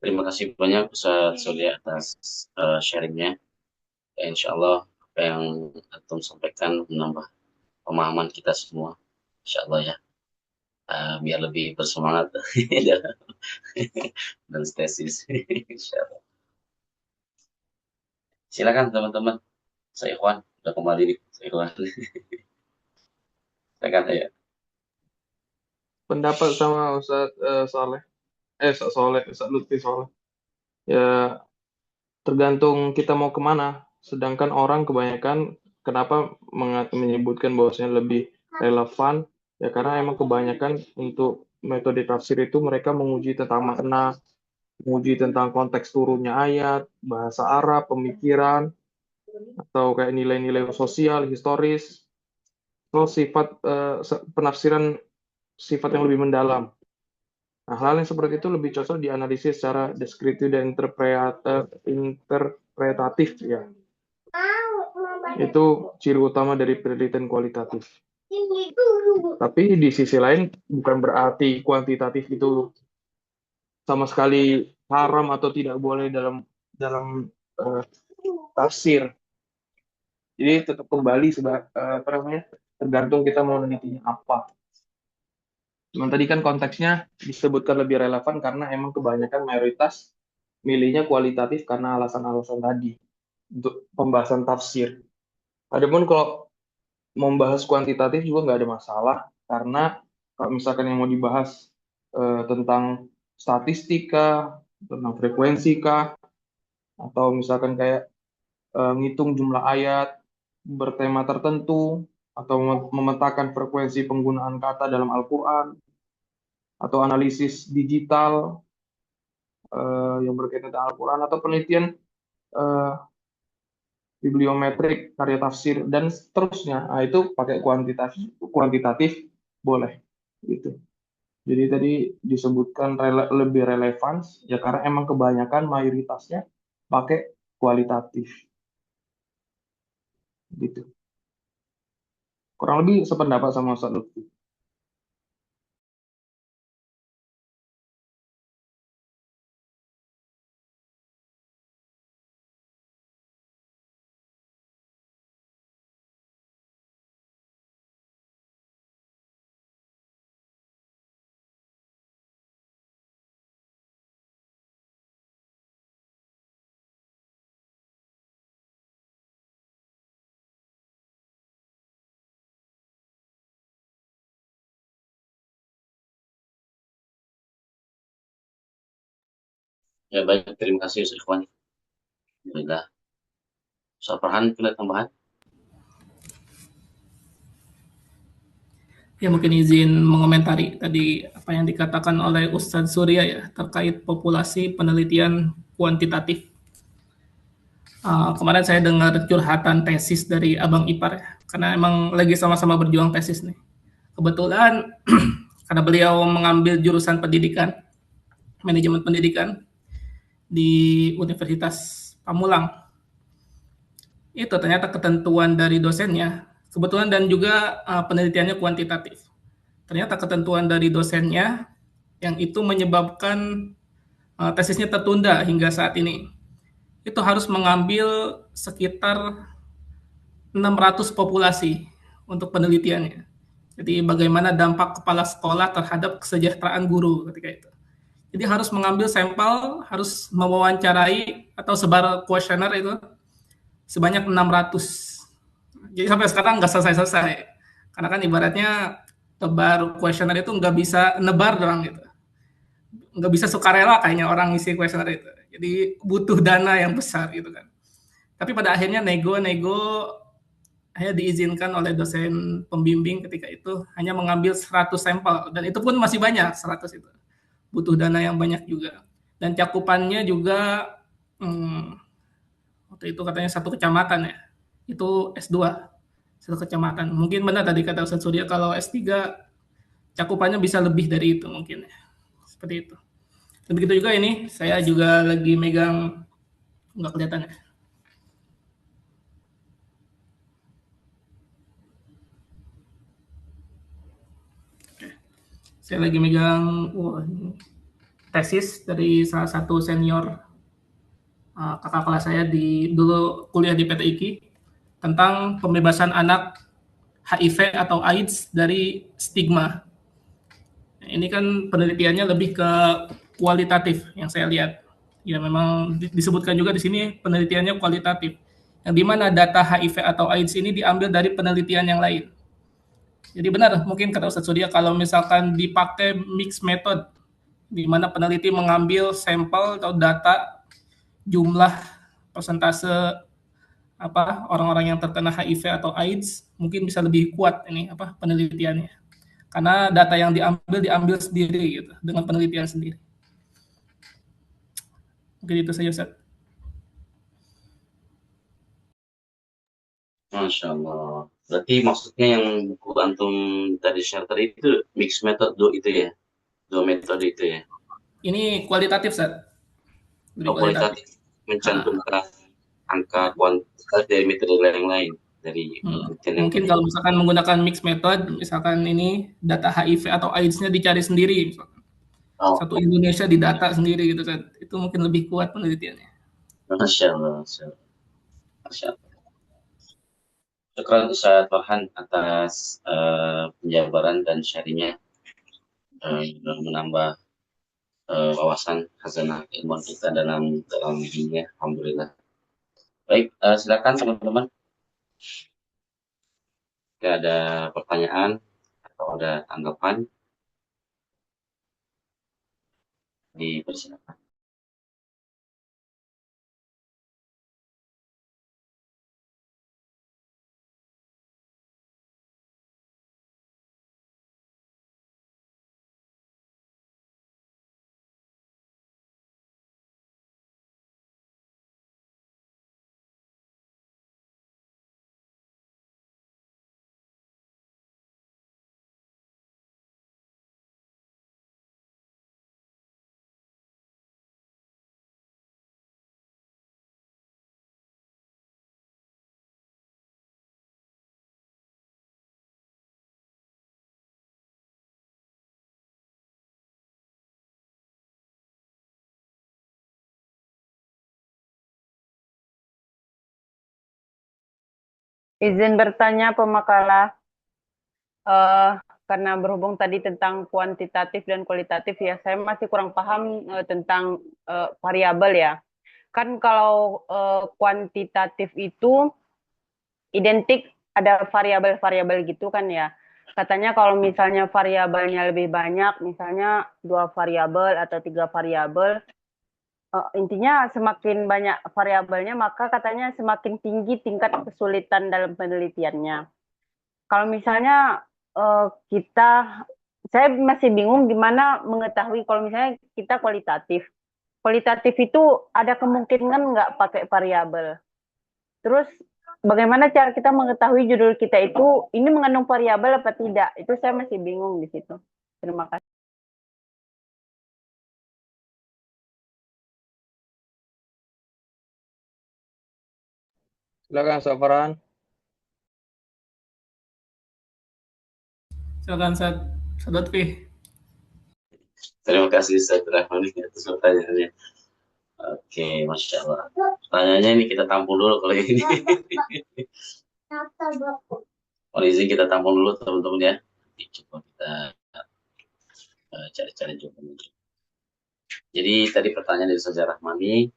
Terima kasih banyak Ustaz Surya atas sharingnya. Ya, insya Allah apa yang Antum sampaikan menambah pemahaman kita semua. Insya Allah ya. Biar lebih bersemangat dan tesis. Insya Allah. Silakan teman-teman. Saya Ikhwan. Udah kembali nih. Saya Ikhwan. Silakan ya. Pendapat sama Ustadz Ustadz Lutfi Soleh. Ya, tergantung kita mau kemana. Sedangkan orang kebanyakan kenapa menyebutkan bahwasanya lebih relevan, ya karena emang kebanyakan untuk metode tafsir itu mereka menguji tentang makna, menguji tentang konteks turunnya ayat, bahasa Arab, pemikiran, atau kayak nilai-nilai sosial, historis, atau sifat penafsiran sifat yang lebih mendalam. Nah, hal yang seperti itu lebih cocok dianalisis secara deskriptif dan interpretatif ya. Itu ciri utama dari penelitian kualitatif. Tapi di sisi lain bukan berarti kuantitatif itu sama sekali haram atau tidak boleh dalam tafsir. Jadi tetap kembali tergantung kita mau menelitinya apa. Cuman tadi kan konteksnya disebutkan lebih relevan karena emang kebanyakan mayoritas milihnya kualitatif karena alasan-alasan tadi untuk pembahasan tafsir. Adapun kalau membahas kuantitatif juga nggak ada masalah karena kalau misalkan yang mau dibahas tentang statistika, tentang frekuensi kah, atau misalkan kayak ngitung jumlah ayat bertema tertentu, atau memetakan frekuensi penggunaan kata dalam Al-Quran, atau analisis digital yang berkaitan dengan Al-Quran, atau penelitian eh, bibliometrik, karya tafsir, dan seterusnya. Nah, itu pakai kuantitatif boleh. Gitu. Jadi tadi disebutkan lebih relevan, ya karena emang kebanyakan mayoritasnya pakai kualitatif. Gitu. Kurang lebih sependapat sama Ustaz Lutfi. Ya baik, terima kasih Ustaz Ikhwan. Alhamdulillah. Soal Farhan, ada tambahan? Ya mungkin izin mengomentari tadi apa yang dikatakan oleh Ustadz Surya ya terkait populasi penelitian kuantitatif. Kemarin saya dengar curhatan tesis dari Abang Ipar ya, karena emang lagi sama-sama berjuang tesis nih. Kebetulan karena beliau mengambil jurusan pendidikan, manajemen pendidikan di Universitas Pamulang. Itu ternyata ketentuan dari dosennya, kebetulan dan juga penelitiannya kuantitatif. Ternyata ketentuan dari dosennya yang itu menyebabkan tesisnya tertunda hingga saat ini. Itu harus mengambil sekitar 600 populasi untuk penelitiannya. Jadi bagaimana dampak kepala sekolah terhadap kesejahteraan guru ketika itu. Jadi harus mengambil sampel, harus mewawancarai atau sebar kuesioner itu sebanyak 600. Jadi sampai sekarang nggak selesai-selesai. Karena kan ibaratnya tebar kuesioner itu nggak bisa nebar doang gitu. Nggak bisa sukarela kayaknya orang ngisi kuesioner itu. Jadi butuh dana yang besar gitu kan. Tapi pada akhirnya nego-nego hanya diizinkan oleh dosen pembimbing ketika itu hanya mengambil 100 sampel, dan itu pun masih banyak, 100 itu. Butuh dana yang banyak juga. Dan cakupannya juga waktu itu katanya satu kecamatan ya. Itu S2, satu kecamatan. Mungkin benar tadi kata Ustaz Surya, kalau S3 cakupannya bisa lebih dari itu mungkin ya. Seperti itu. Dan begitu juga ini, saya juga lagi megang, nggak kelihatan ya. Saya lagi megang tesis dari salah satu senior kakak kelas saya dulu kuliah di PT IKI tentang pembebasan anak HIV atau AIDS dari stigma. Ini kan penelitiannya lebih ke kualitatif yang saya lihat. Ya memang disebutkan juga di sini penelitiannya kualitatif. Yang dimana data HIV atau AIDS ini diambil dari penelitian yang lain. Jadi benar, mungkin kata Ustadz Surya, kalau misalkan dipakai mixed method, di mana peneliti mengambil sampel atau data jumlah persentase orang-orang yang terkena HIV atau AIDS, mungkin bisa lebih kuat ini penelitiannya. Karena data yang diambil sendiri gitu, dengan penelitian sendiri. Mungkin itu saja, Ustaz. Masya Allah. Berarti maksudnya yang buku antum tadi share tadi itu mix method itu ya? Dua metode itu ya? Ini kualitatif, Ustaz. Lebih kualitatif. Mencantumkan angka kuantitas dari metode yang lain. Dari mungkin kalau misalkan menggunakan mix method, misalkan ini data HIV atau AIDS-nya dicari sendiri, misalkan. Satu Indonesia didata sendiri gitu kan, itu mungkin lebih kuat penelitiannya. Masya Allah. Masya Allah. Syukran Ustaz Farhan atas penjabaran dan sharingnya, menambah wawasan khazanah ilmu kita dalam dirinya. Alhamdulillah. Baik, silakan teman-teman. Jika ada pertanyaan atau ada tanggapan, dipersilakan. Izin bertanya pemakalah, karena berhubung tadi tentang kuantitatif dan kualitatif ya, saya masih kurang paham tentang variabel ya. Kan kalau kuantitatif itu identik ada variabel-variabel gitu kan ya. Katanya kalau misalnya variabelnya lebih banyak, misalnya 2 variabel atau 3 variabel, intinya semakin banyak variabelnya maka katanya semakin tinggi tingkat kesulitan dalam penelitiannya. Kalau misalnya saya masih bingung gimana mengetahui kalau misalnya kita kualitatif. Kualitatif itu ada kemungkinan nggak pakai variabel. Terus bagaimana cara kita mengetahui judul kita itu ini mengandung variabel apa tidak? Itu saya masih bingung di situ. Terima kasih. Silakan Ustaz Farhan. Silakan Lutfi. Terima kasih Ustaz Rahmani atas pertanyaannya. Oke, Masya Allah. Pertanyaannya ini kita tampung dulu kalau ini. Mohon izin kita tampung dulu teman-teman ya. Coba kita cari-cari jawabannya. Jadi tadi pertanyaan dari Ustaz Rahmani,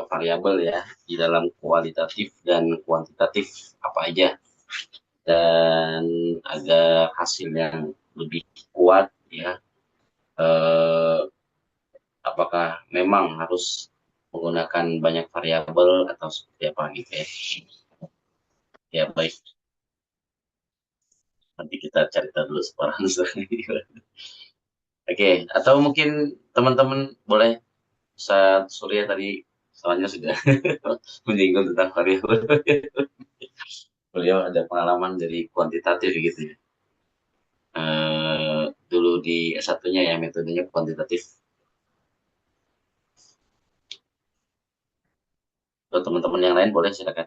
variabel ya di dalam kualitatif dan kuantitatif apa aja, dan agar hasil yang lebih kuat ya, apakah memang harus menggunakan banyak variabel atau seperti apa gitu ya. Ya baik, nanti kita cari tahu dulu sekarang. Oke, atau mungkin teman-teman boleh, saat Surya tadi soalnya sudah menyinggung tentang variabel. Beliau ada pengalaman dari kuantitatif gitu ya. Dulu di S1-nya ya metodenya kuantitatif. Kalau teman-teman yang lain boleh silakan.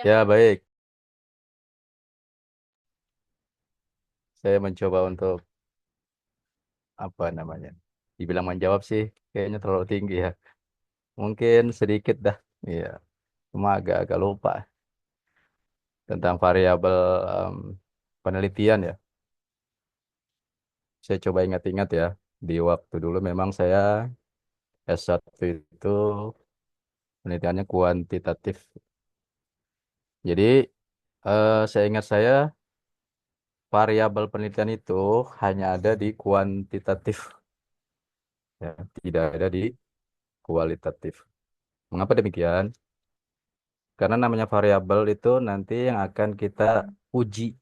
Ya, baik. Saya mencoba untuk apa namanya? Dibilang menjawab sih kayaknya terlalu tinggi ya. Mungkin sedikit dah. Iya, cuma agak-agak lupa tentang variabel em, penelitian ya. Saya coba ingat-ingat ya. Di waktu dulu memang saya S1 itu penelitiannya kuantitatif. Jadi saya ingat saya variabel penelitian itu hanya ada di kuantitatif, ya, tidak ada di kualitatif. Mengapa demikian? Karena namanya variabel itu nanti yang akan kita uji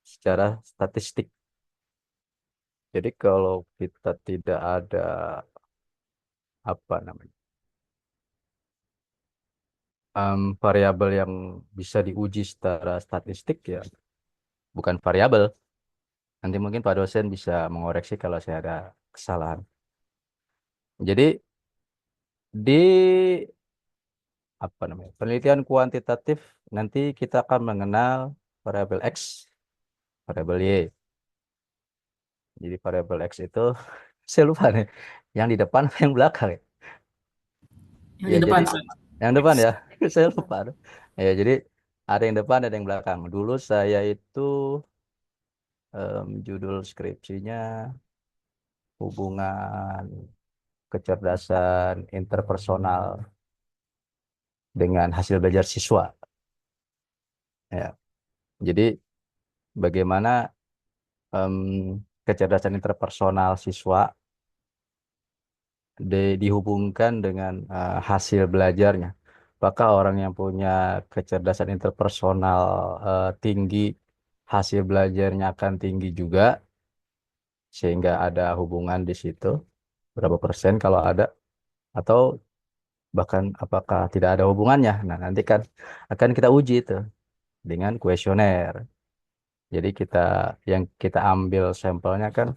secara statistik. Jadi kalau kita tidak ada apa namanya variabel yang bisa diuji secara statistik ya bukan variabel. Nanti mungkin Pak dosen bisa mengoreksi kalau saya ada kesalahan. Jadi di apa namanya penelitian kuantitatif nanti kita akan mengenal variabel X, variabel Y. Jadi variabel X itu saya lupa nih, yang di depan apa yang belakang ya? Yang Ya di jadi depan. yang depan ya, saya lupa. Ya jadi ada yang depan ada yang belakang. Dulu saya itu judul skripsinya hubungan kecerdasan interpersonal dengan hasil belajar siswa. Ya, jadi bagaimana em, kecerdasan interpersonal siswa dihubungkan dengan hasil belajarnya. Apakah orang yang punya kecerdasan interpersonal tinggi, hasil belajarnya akan tinggi juga, sehingga ada hubungan di situ, berapa persen kalau ada, atau bahkan apakah tidak ada hubungannya. Nah, nanti kan akan kita uji itu dengan kuesioner. Jadi yang kita ambil sampelnya kan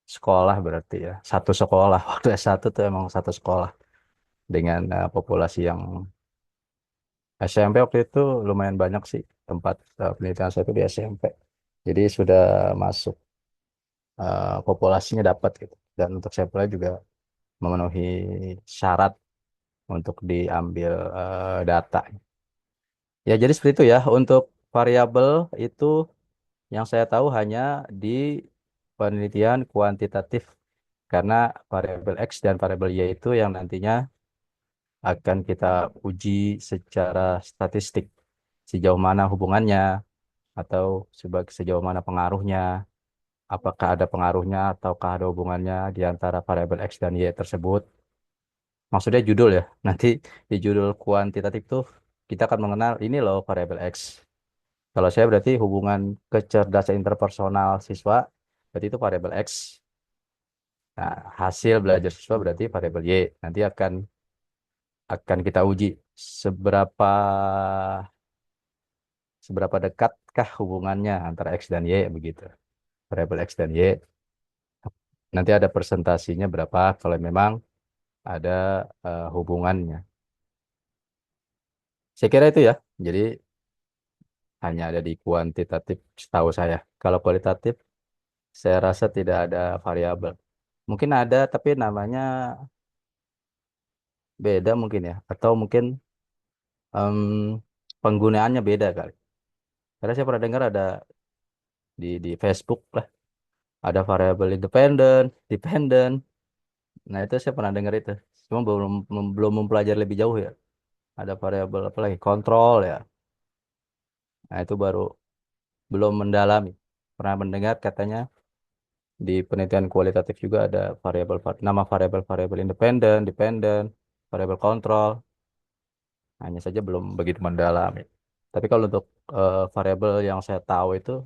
sekolah berarti ya, satu sekolah. Waktu S1 tuh emang satu sekolah dengan populasi yang SMP waktu itu lumayan banyak sih tempat penelitian saya itu di SMP. Jadi sudah masuk populasinya dapat gitu. Dan untuk sampelnya juga memenuhi syarat untuk diambil data. Ya jadi seperti itu ya. Untuk variabel itu yang saya tahu hanya di penelitian kuantitatif. Karena variabel X dan variabel Y itu yang nantinya akan kita uji secara statistik. Sejauh mana hubungannya, atau sejauh mana pengaruhnya, apakah ada pengaruhnya ataukah ada hubungannya di antara variabel X dan Y tersebut. Maksudnya judul ya. Nanti di judul kuantitatif tuh kita akan mengenal ini loh variabel X. Kalau saya berarti hubungan kecerdasan interpersonal siswa, berarti itu variabel X. Nah, hasil belajar siswa berarti variabel Y. Nanti akan kita uji seberapa seberapa dekatkah hubungannya antara X dan Y begitu. Variabel X dan Y. Nanti ada presentasinya berapa kalau memang ada hubungannya. Saya kira itu ya. Jadi hanya ada di kuantitatif setahu saya. Kalau kualitatif saya rasa tidak ada variabel. Mungkin ada tapi namanya beda mungkin ya. Atau mungkin em, penggunaannya beda kali. Karena saya pernah dengar ada di Facebook lah. Ada variabel independen, dependent. Nah itu saya pernah dengar itu. Cuma belum mempelajari lebih jauh ya. Ada variabel apa lagi? Kontrol ya. Nah itu baru belum mendalami. Pernah mendengar katanya Di penelitian kualitatif juga ada nama variabel independen, dependen, variabel kontrol. Hanya saja belum begitu mendalam, ya. Tapi kalau untuk variabel yang saya tahu itu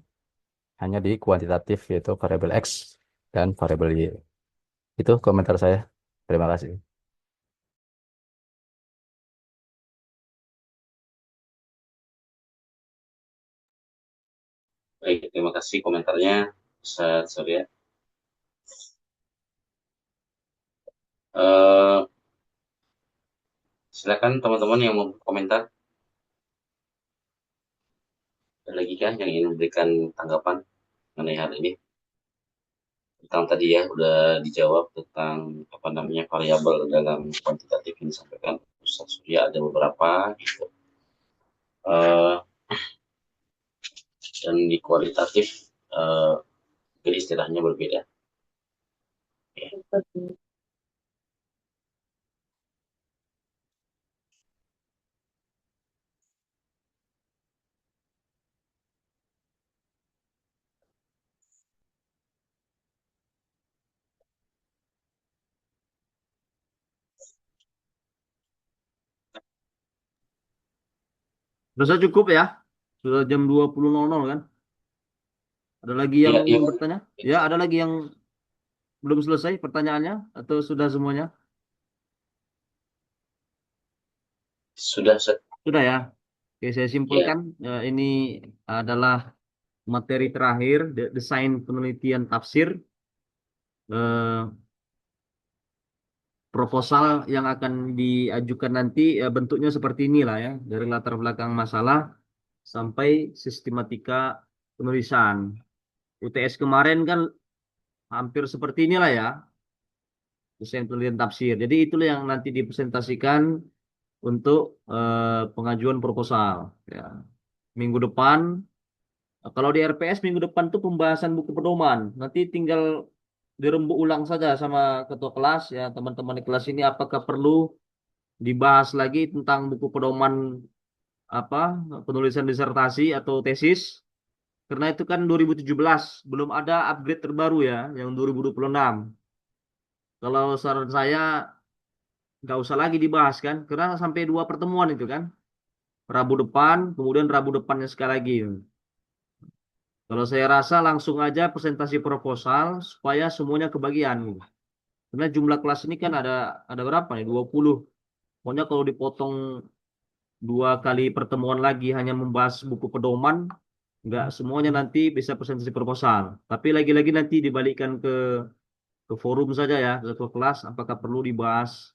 hanya di kuantitatif, yaitu variabel X dan variabel Y. Itu komentar saya. Terima kasih. Baik, terima kasih komentarnya, Ustaz Surya. Silakan teman-teman yang mau komentar. Ada lagi kan yang ingin memberikan tanggapan mengenai hal ini? Tentang tadi ya, udah dijawab tentang apa namanya variabel dalam kuantitatif ini disampaikan Ustaz Surya, ada beberapa gitu. Dan di kualitatif jadi istilahnya berbeda. Ya. Sudah cukup ya? Sudah jam 20.00 kan? Ada lagi yang Ya, ingin bertanya? Ya, ada lagi yang belum selesai pertanyaannya atau sudah semuanya? Sudah, Ustaz. Sudah ya. Oke, saya simpulkan ini adalah materi terakhir desain penelitian tafsir proposal yang akan diajukan nanti bentuknya seperti inilah ya, dari latar belakang masalah sampai sistematika penulisan. UTS kemarin kan hampir seperti inilah ya, desain penelitian tafsir. Jadi itulah yang nanti dipresentasikan untuk pengajuan proposal. Ya. Minggu depan, kalau di RPS minggu depan tuh pembahasan buku pedoman. Nanti tinggal dirembuk ulang saja sama ketua kelas ya, teman-teman di kelas ini apakah perlu dibahas lagi tentang buku pedoman apa penulisan disertasi atau tesis. Karena itu kan 2017, belum ada upgrade terbaru ya, yang 2026. Kalau saran saya nggak usah lagi dibahas kan, karena sampai 2 pertemuan itu kan. Rabu depan, kemudian Rabu depannya sekali lagi. Kalau saya rasa langsung aja presentasi proposal supaya semuanya kebagian. Karena jumlah kelas ini kan ada berapa nih? 20. Pokoknya kalau dipotong 2 kali pertemuan lagi hanya membahas buku pedoman, nggak semuanya nanti bisa presentasi proposal. Tapi lagi-lagi nanti dibalikkan ke forum saja ya, ke kelas, apakah perlu dibahas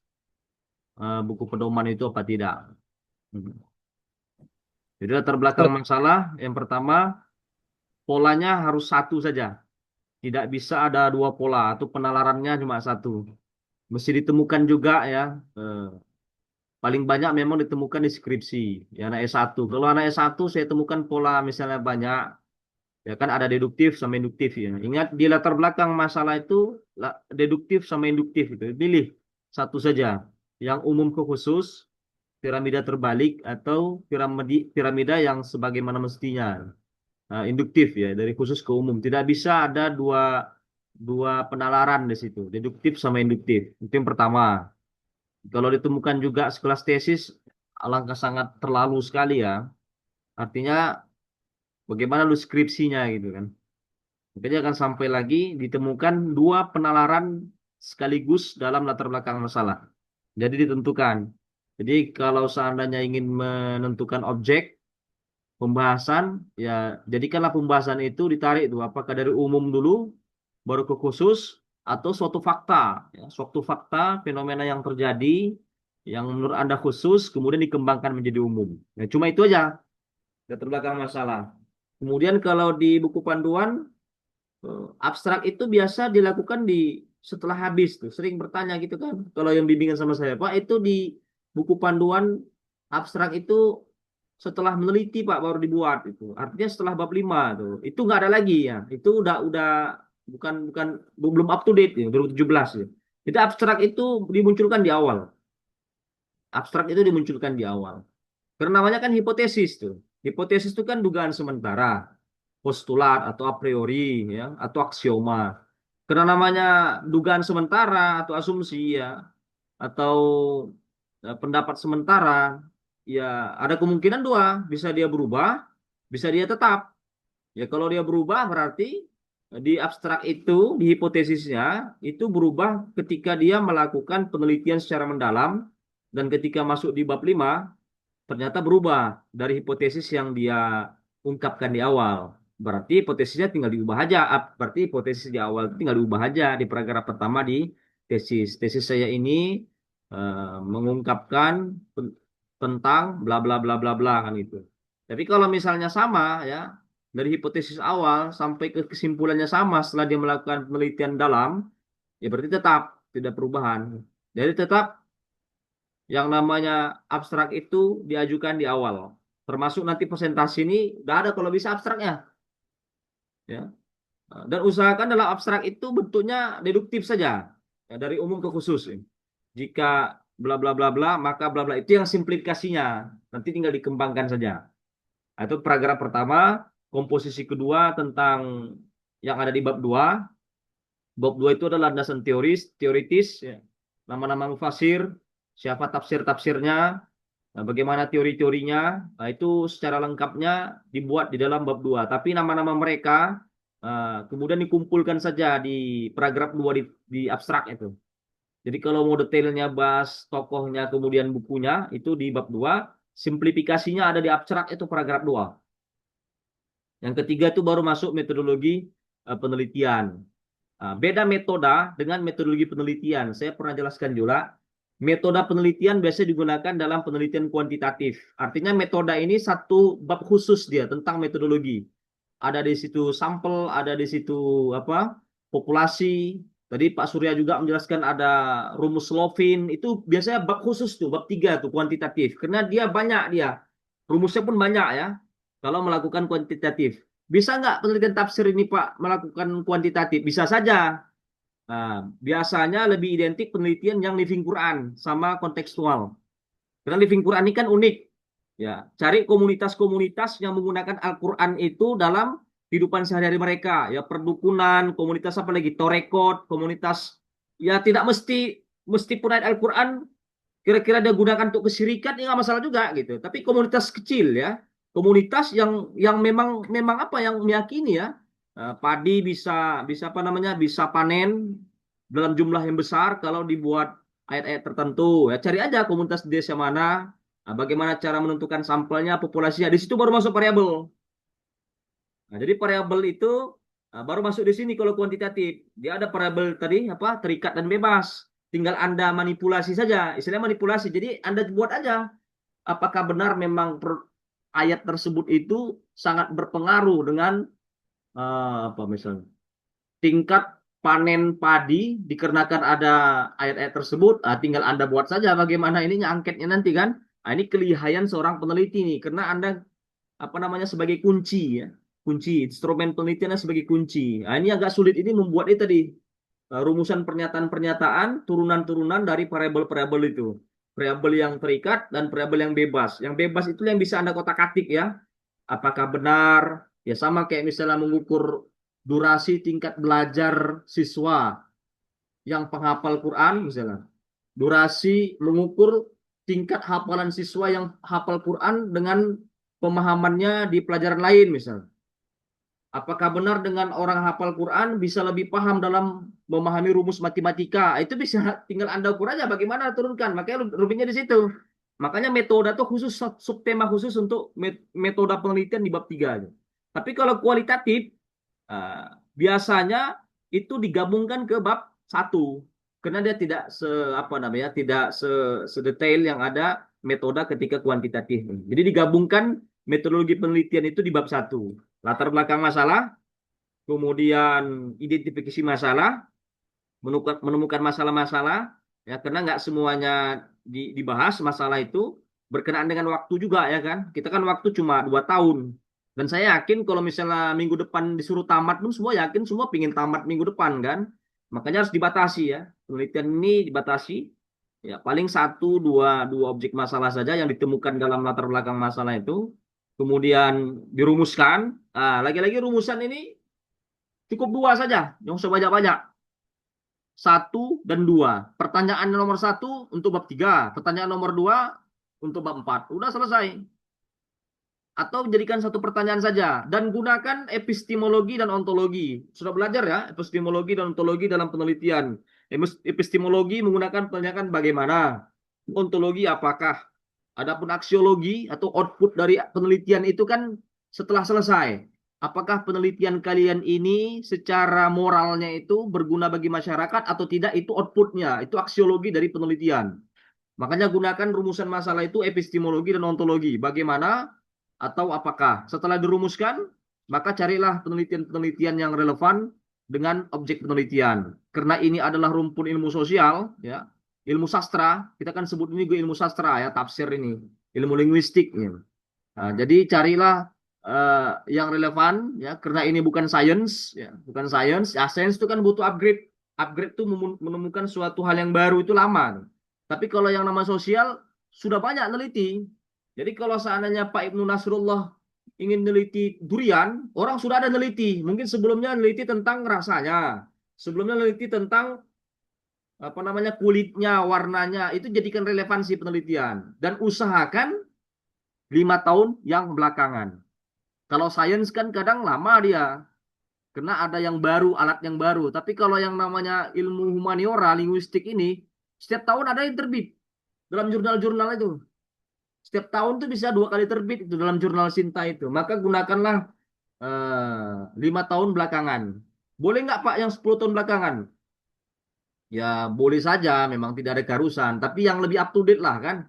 buku pedoman itu apa tidak. Jadi latar belakang masalah yang pertama, polanya harus satu saja. Tidak bisa ada 2 pola atau penalarannya cuma satu. Mesti ditemukan juga ya. Paling banyak memang ditemukan di skripsi. Ya, anak S1. Kalau anak S1 saya temukan pola misalnya banyak. Ya kan ada deduktif sama induktif ya. Ingat di latar belakang masalah itu deduktif sama induktif itu. Pilih satu saja. Yang umum ke khusus, piramida terbalik atau piramida yang sebagaimana mestinya. Induktif ya, dari khusus ke umum. Tidak bisa ada dua penalaran di situ, deduktif sama induktif. Itu yang pertama. Kalau ditemukan juga sekelas tesis, alangkah sangat terlalu sekali ya. Artinya bagaimana lu skripsinya gitu kan. Makanya akan sampai lagi ditemukan 2 penalaran sekaligus dalam latar belakang masalah. Jadi ditentukan. Jadi kalau seandainya ingin menentukan objek pembahasan, ya jadikanlah pembahasan itu ditarik itu apakah dari umum dulu, baru ke khusus, atau suatu fakta, ya, suatu fakta fenomena yang terjadi yang menurut Anda khusus, kemudian dikembangkan menjadi umum. Nah, cuma itu aja, latar belakang masalah. Kemudian kalau di buku panduan, abstrak itu biasa dilakukan setelah habis tuh. Sering bertanya gitu kan. Kalau yang bimbingan sama saya, Pak, itu di buku panduan abstrak itu setelah meneliti Pak baru dibuat itu. Artinya setelah bab 5 tuh. Itu nggak ada lagi ya. Itu udah bukan belum up to date ya, 2017 ya. Jadi abstrak itu dimunculkan di awal. Abstrak itu dimunculkan di awal. Karena namanya kan hipotesis tuh. Hipotesis itu kan dugaan sementara, postulat atau a priori ya, atau aksioma. Karena namanya dugaan sementara atau asumsi ya, atau pendapat sementara, ya ada kemungkinan dua, bisa dia berubah, bisa dia tetap. Ya kalau dia berubah berarti di abstrak itu, di hipotesisnya itu berubah ketika dia melakukan penelitian secara mendalam, dan ketika masuk di bab 5 ternyata berubah dari hipotesis yang dia ungkapkan di awal. Berarti hipotesisnya tinggal diubah aja. Berarti hipotesis di awal itu tinggal diubah aja di paragraf pertama di tesis. Tesis saya ini mengungkapkan tentang bla bla bla bla bla kan itu. Tapi kalau misalnya sama ya, dari hipotesis awal sampai ke kesimpulannya sama setelah dia melakukan penelitian dalam, ya berarti tetap tidak perubahan. Jadi tetap yang namanya abstrak itu diajukan di awal. Termasuk nanti presentasi ini nggak ada kalau bisa abstraknya. Ya. Dan usahakan dalam abstrak itu bentuknya deduktif saja. Ya, dari umum ke khusus. Jika bla bla bla bla, maka bla bla itu yang simplifikasinya. Nanti tinggal dikembangkan saja. Nah, itu paragraf pertama. Komposisi kedua tentang yang ada di bab 2. Bab 2 itu adalah landasan teoritis, ya. Nama-nama mufasir, siapa tafsir-tafsirnya, nah, bagaimana teori-teorinya, nah, itu secara lengkapnya dibuat di dalam bab 2. Tapi nama-nama mereka kemudian dikumpulkan saja di paragraf 2 di abstrak itu. Jadi kalau mau detailnya bahas tokohnya kemudian bukunya itu di bab 2, simplifikasinya ada di abstrak itu paragraf 2. Yang ketiga itu baru masuk metodologi penelitian. Beda metode dengan metodologi penelitian. Saya pernah jelaskan juga. Metode penelitian biasanya digunakan dalam penelitian kuantitatif. Artinya metode ini satu bab khusus dia tentang metodologi. Ada di situ sampel, ada di situ populasi. Tadi Pak Surya juga menjelaskan ada rumus Lovin. Itu biasanya bab khusus tuh, bab 3 tuh kuantitatif. Karena dia banyak dia. Rumusnya pun banyak ya. Kalau melakukan kuantitatif. Bisa nggak penelitian tafsir ini Pak melakukan kuantitatif? Bisa saja. Nah, biasanya lebih identik penelitian yang living Quran sama kontekstual. Karena living Quran ini kan unik. Ya, cari komunitas-komunitas yang menggunakan Al-Quran itu dalam kehidupan sehari-hari mereka. Ya, perdukunan, komunitas apa lagi? Torekot, komunitas. Ya, tidak mesti pun ayat Al-Quran kira-kira dia gunakan untuk kesyirikan, ya nggak masalah juga gitu. Tapi komunitas kecil ya, komunitas yang memang apa yang meyakini ya, padi bisa apa namanya bisa panen dalam jumlah yang besar kalau dibuat ayat-ayat tertentu. Ya cari aja komunitas di desa mana, bagaimana cara menentukan sampelnya, populasinya. Di situ baru masuk variabel. Nah, jadi variabel itu baru masuk di sini kalau kuantitatif. Dia ada variabel tadi apa terikat dan bebas. Tinggal Anda manipulasi saja. Istilahnya manipulasi. Jadi Anda buat aja apakah benar memang ayat tersebut itu sangat berpengaruh dengan apa misalnya tingkat panen padi dikarenakan ada ayat-ayat tersebut. Tinggal Anda buat saja bagaimana ininya angketnya nanti kan. Ini kelihayan seorang peneliti nih karena Anda apa namanya sebagai kunci ya. Kunci instrumen penelitiannya sebagai kunci. Ini agak sulit ini membuat itu tadi rumusan pernyataan-pernyataan turunan-turunan dari variabel-variabel itu. Variabel yang terikat dan variabel yang bebas. Yang bebas itu yang bisa Anda kotak-atik ya. Apakah benar? Ya sama kayak misalnya mengukur durasi tingkat belajar siswa yang penghafal Quran misalnya. Durasi mengukur tingkat hafalan siswa yang hafal Quran dengan pemahamannya di pelajaran lain misalnya. Apakah benar dengan orang hafal Quran bisa lebih paham dalam memahami rumus matematika? Itu bisa tinggal Anda ukur aja bagaimana turunkan. Makanya rumitnya di situ. Makanya metode itu khusus subtema khusus untuk metode penelitian di bab 3. Tapi kalau kualitatif biasanya itu digabungkan ke bab 1. Karena dia tidak sedetail yang ada metode ketika kuantitatif. Jadi digabungkan metodologi penelitian itu di bab 1. Latar belakang masalah, kemudian identifikasi masalah, menemukan masalah-masalah, ya karena nggak semuanya dibahas masalah itu berkenaan dengan waktu juga ya kan. Kita kan waktu cuma 2 tahun. Dan saya yakin kalau misalnya minggu depan disuruh tamat pun semua yakin semua pingin tamat minggu depan kan. Makanya harus dibatasi ya. Penelitian ini dibatasi. Ya paling 1-2 objek masalah saja yang ditemukan dalam latar belakang masalah itu. Kemudian dirumuskan. Lagi-lagi rumusan ini cukup 2 saja, yang usah banyak-banyak. 1 dan 2. Pertanyaan nomor 1 untuk bab 3, pertanyaan nomor 2 untuk bab 4. Udah selesai. Atau jadikan satu pertanyaan saja dan gunakan epistemologi dan ontologi. Sudah belajar ya epistemologi dan ontologi dalam penelitian. Epistemologi menggunakan penelitian bagaimana, ontologi apakah. Adapun aksiologi atau output dari penelitian itu kan setelah selesai. Apakah penelitian kalian ini secara moralnya itu berguna bagi masyarakat atau tidak, itu outputnya, itu aksiologi dari penelitian. Makanya gunakan rumusan masalah itu epistemologi dan ontologi. Bagaimana atau apakah. Setelah dirumuskan, maka carilah penelitian-penelitian yang relevan dengan objek penelitian. Karena ini adalah rumpun ilmu sosial, ya, ilmu sastra, kita kan sebut ini juga ilmu sastra ya, tafsir ini, ilmu linguistik. Ya. Nah, jadi carilah yang relevan, ya, karena ini bukan sains, ya, bukan sains. Ya, sains itu kan butuh upgrade. Upgrade itu menemukan suatu hal yang baru itu lama. Tapi kalau yang nama sosial sudah banyak neliti. Jadi kalau seandainya Pak Ibnu Nasrullah ingin neliti durian, orang sudah ada neliti. Mungkin sebelumnya neliti tentang rasanya, sebelumnya neliti tentang apa namanya kulitnya, warnanya, itu jadikan relevansi penelitian dan usahakan 5 tahun yang belakangan. Kalau sains kan kadang lama dia, karena ada yang baru, alat yang baru. Tapi kalau yang namanya ilmu humaniora, linguistik ini, setiap tahun ada yang terbit dalam jurnal-jurnal itu. Setiap tahun tuh bisa 2 kali terbit itu dalam jurnal Sinta itu. Maka gunakanlah 5 tahun belakangan. Boleh nggak Pak yang 10 tahun belakangan? Ya boleh saja, memang tidak ada keharusan. Tapi yang lebih up to date lah kan.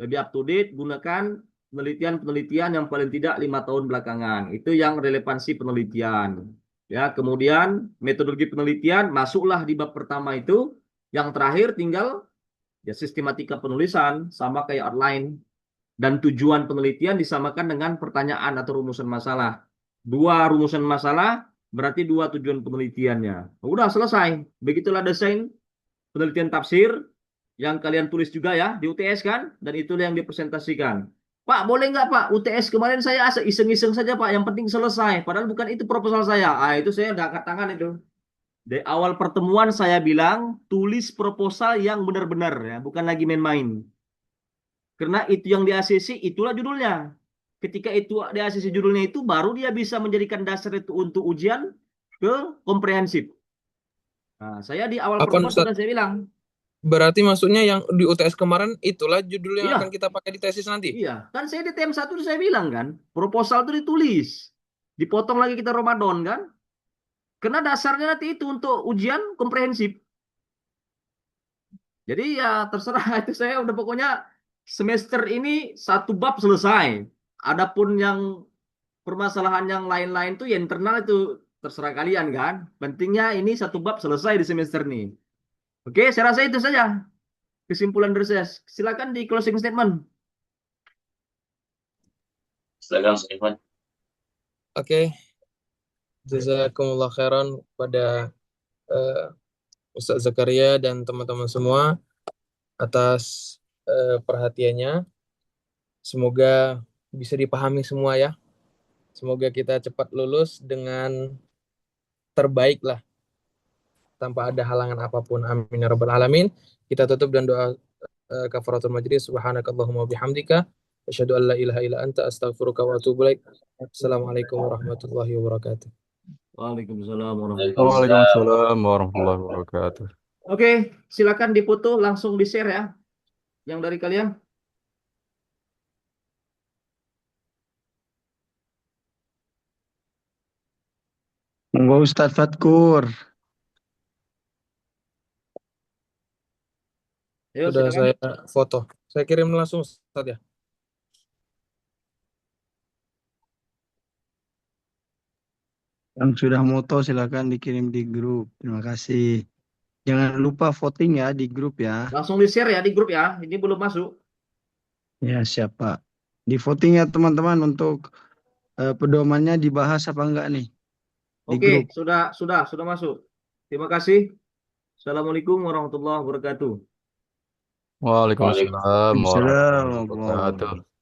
Lebih up to date, gunakan penelitian-penelitian yang paling tidak 5 tahun belakangan. Itu yang relevansi penelitian. Ya, kemudian metodologi penelitian masuklah di bab pertama itu. Yang terakhir tinggal ya sistematika penulisan sama kayak outline. Dan tujuan penelitian disamakan dengan pertanyaan atau rumusan masalah. 2 rumusan masalah berarti 2 tujuan penelitiannya. Udah selesai. Begitulah desain penelitian tafsir yang kalian tulis juga ya di UTS kan, dan itulah yang dipresentasikan. Pak, boleh nggak Pak? UTS kemarin saya iseng-iseng saja Pak, yang penting selesai. Padahal bukan itu proposal saya. Itu saya udah angkat tangan itu. Di awal pertemuan saya bilang tulis proposal yang benar-benar ya, bukan lagi main-main. Karena itu yang di ACC, itulah judulnya. Ketika itu di ACC judulnya itu, baru dia bisa menjadikan dasar itu untuk ujian ke komprehensif. Nah, saya di awal pertemuan sudah saya bilang. Berarti maksudnya yang di UTS kemarin itulah judul yang Iya. akan kita pakai di tesis nanti? Iya, kan saya di TM1 saya bilang kan, proposal itu ditulis. Dipotong lagi kita Ramadan kan. Karena dasarnya nanti itu untuk ujian komprehensif. Jadi ya terserah itu, saya udah pokoknya semester ini 1 bab selesai. Adapun yang permasalahan yang lain-lain tuh ya internal itu terserah kalian kan. Pentingnya ini 1 bab selesai di semester ini. Oke, saya rasa itu saja kesimpulan dari saya. Silakan di closing statement. Silakan Mas Irfan. Oke. Jazakumullah khairan pada Ustaz Zakaria dan teman-teman semua atas perhatiannya. Semoga bisa dipahami semua ya. Semoga kita cepat lulus dengan terbaik lah, tanpa ada halangan apapun. Amin ya rabbal alamin. Kita tutup dengan doa kafaratul majlis. Subhanakallahumma bihamdika asyhadu an la ilaha illa anta astaghfiruka wa atubu ilaik. Assalamualaikum warahmatullahi wabarakatuh. Waalaikumsalam warahmatullahi wabarakatuh. Oke, silakan dipoto, langsung di-share ya. Yang dari kalian. Monggo Ustadz Fatkur. Ayo, Sudah silakan. saya foto. Saya kirim langsung Ustaz ya. Yang sudah moto silakan dikirim di grup. Terima kasih. Jangan lupa voting ya di grup ya. Langsung di-share ya di grup ya. Ini belum masuk. Ya siapa? Di voting ya teman-teman untuk pedomannya dibahas apa enggak nih? Di Oke, grup. sudah masuk. Terima kasih. Assalamualaikum warahmatullahi wabarakatuh. Waalaikumsalam warahmatullahi Waalaikumsalam. wabarakatuh.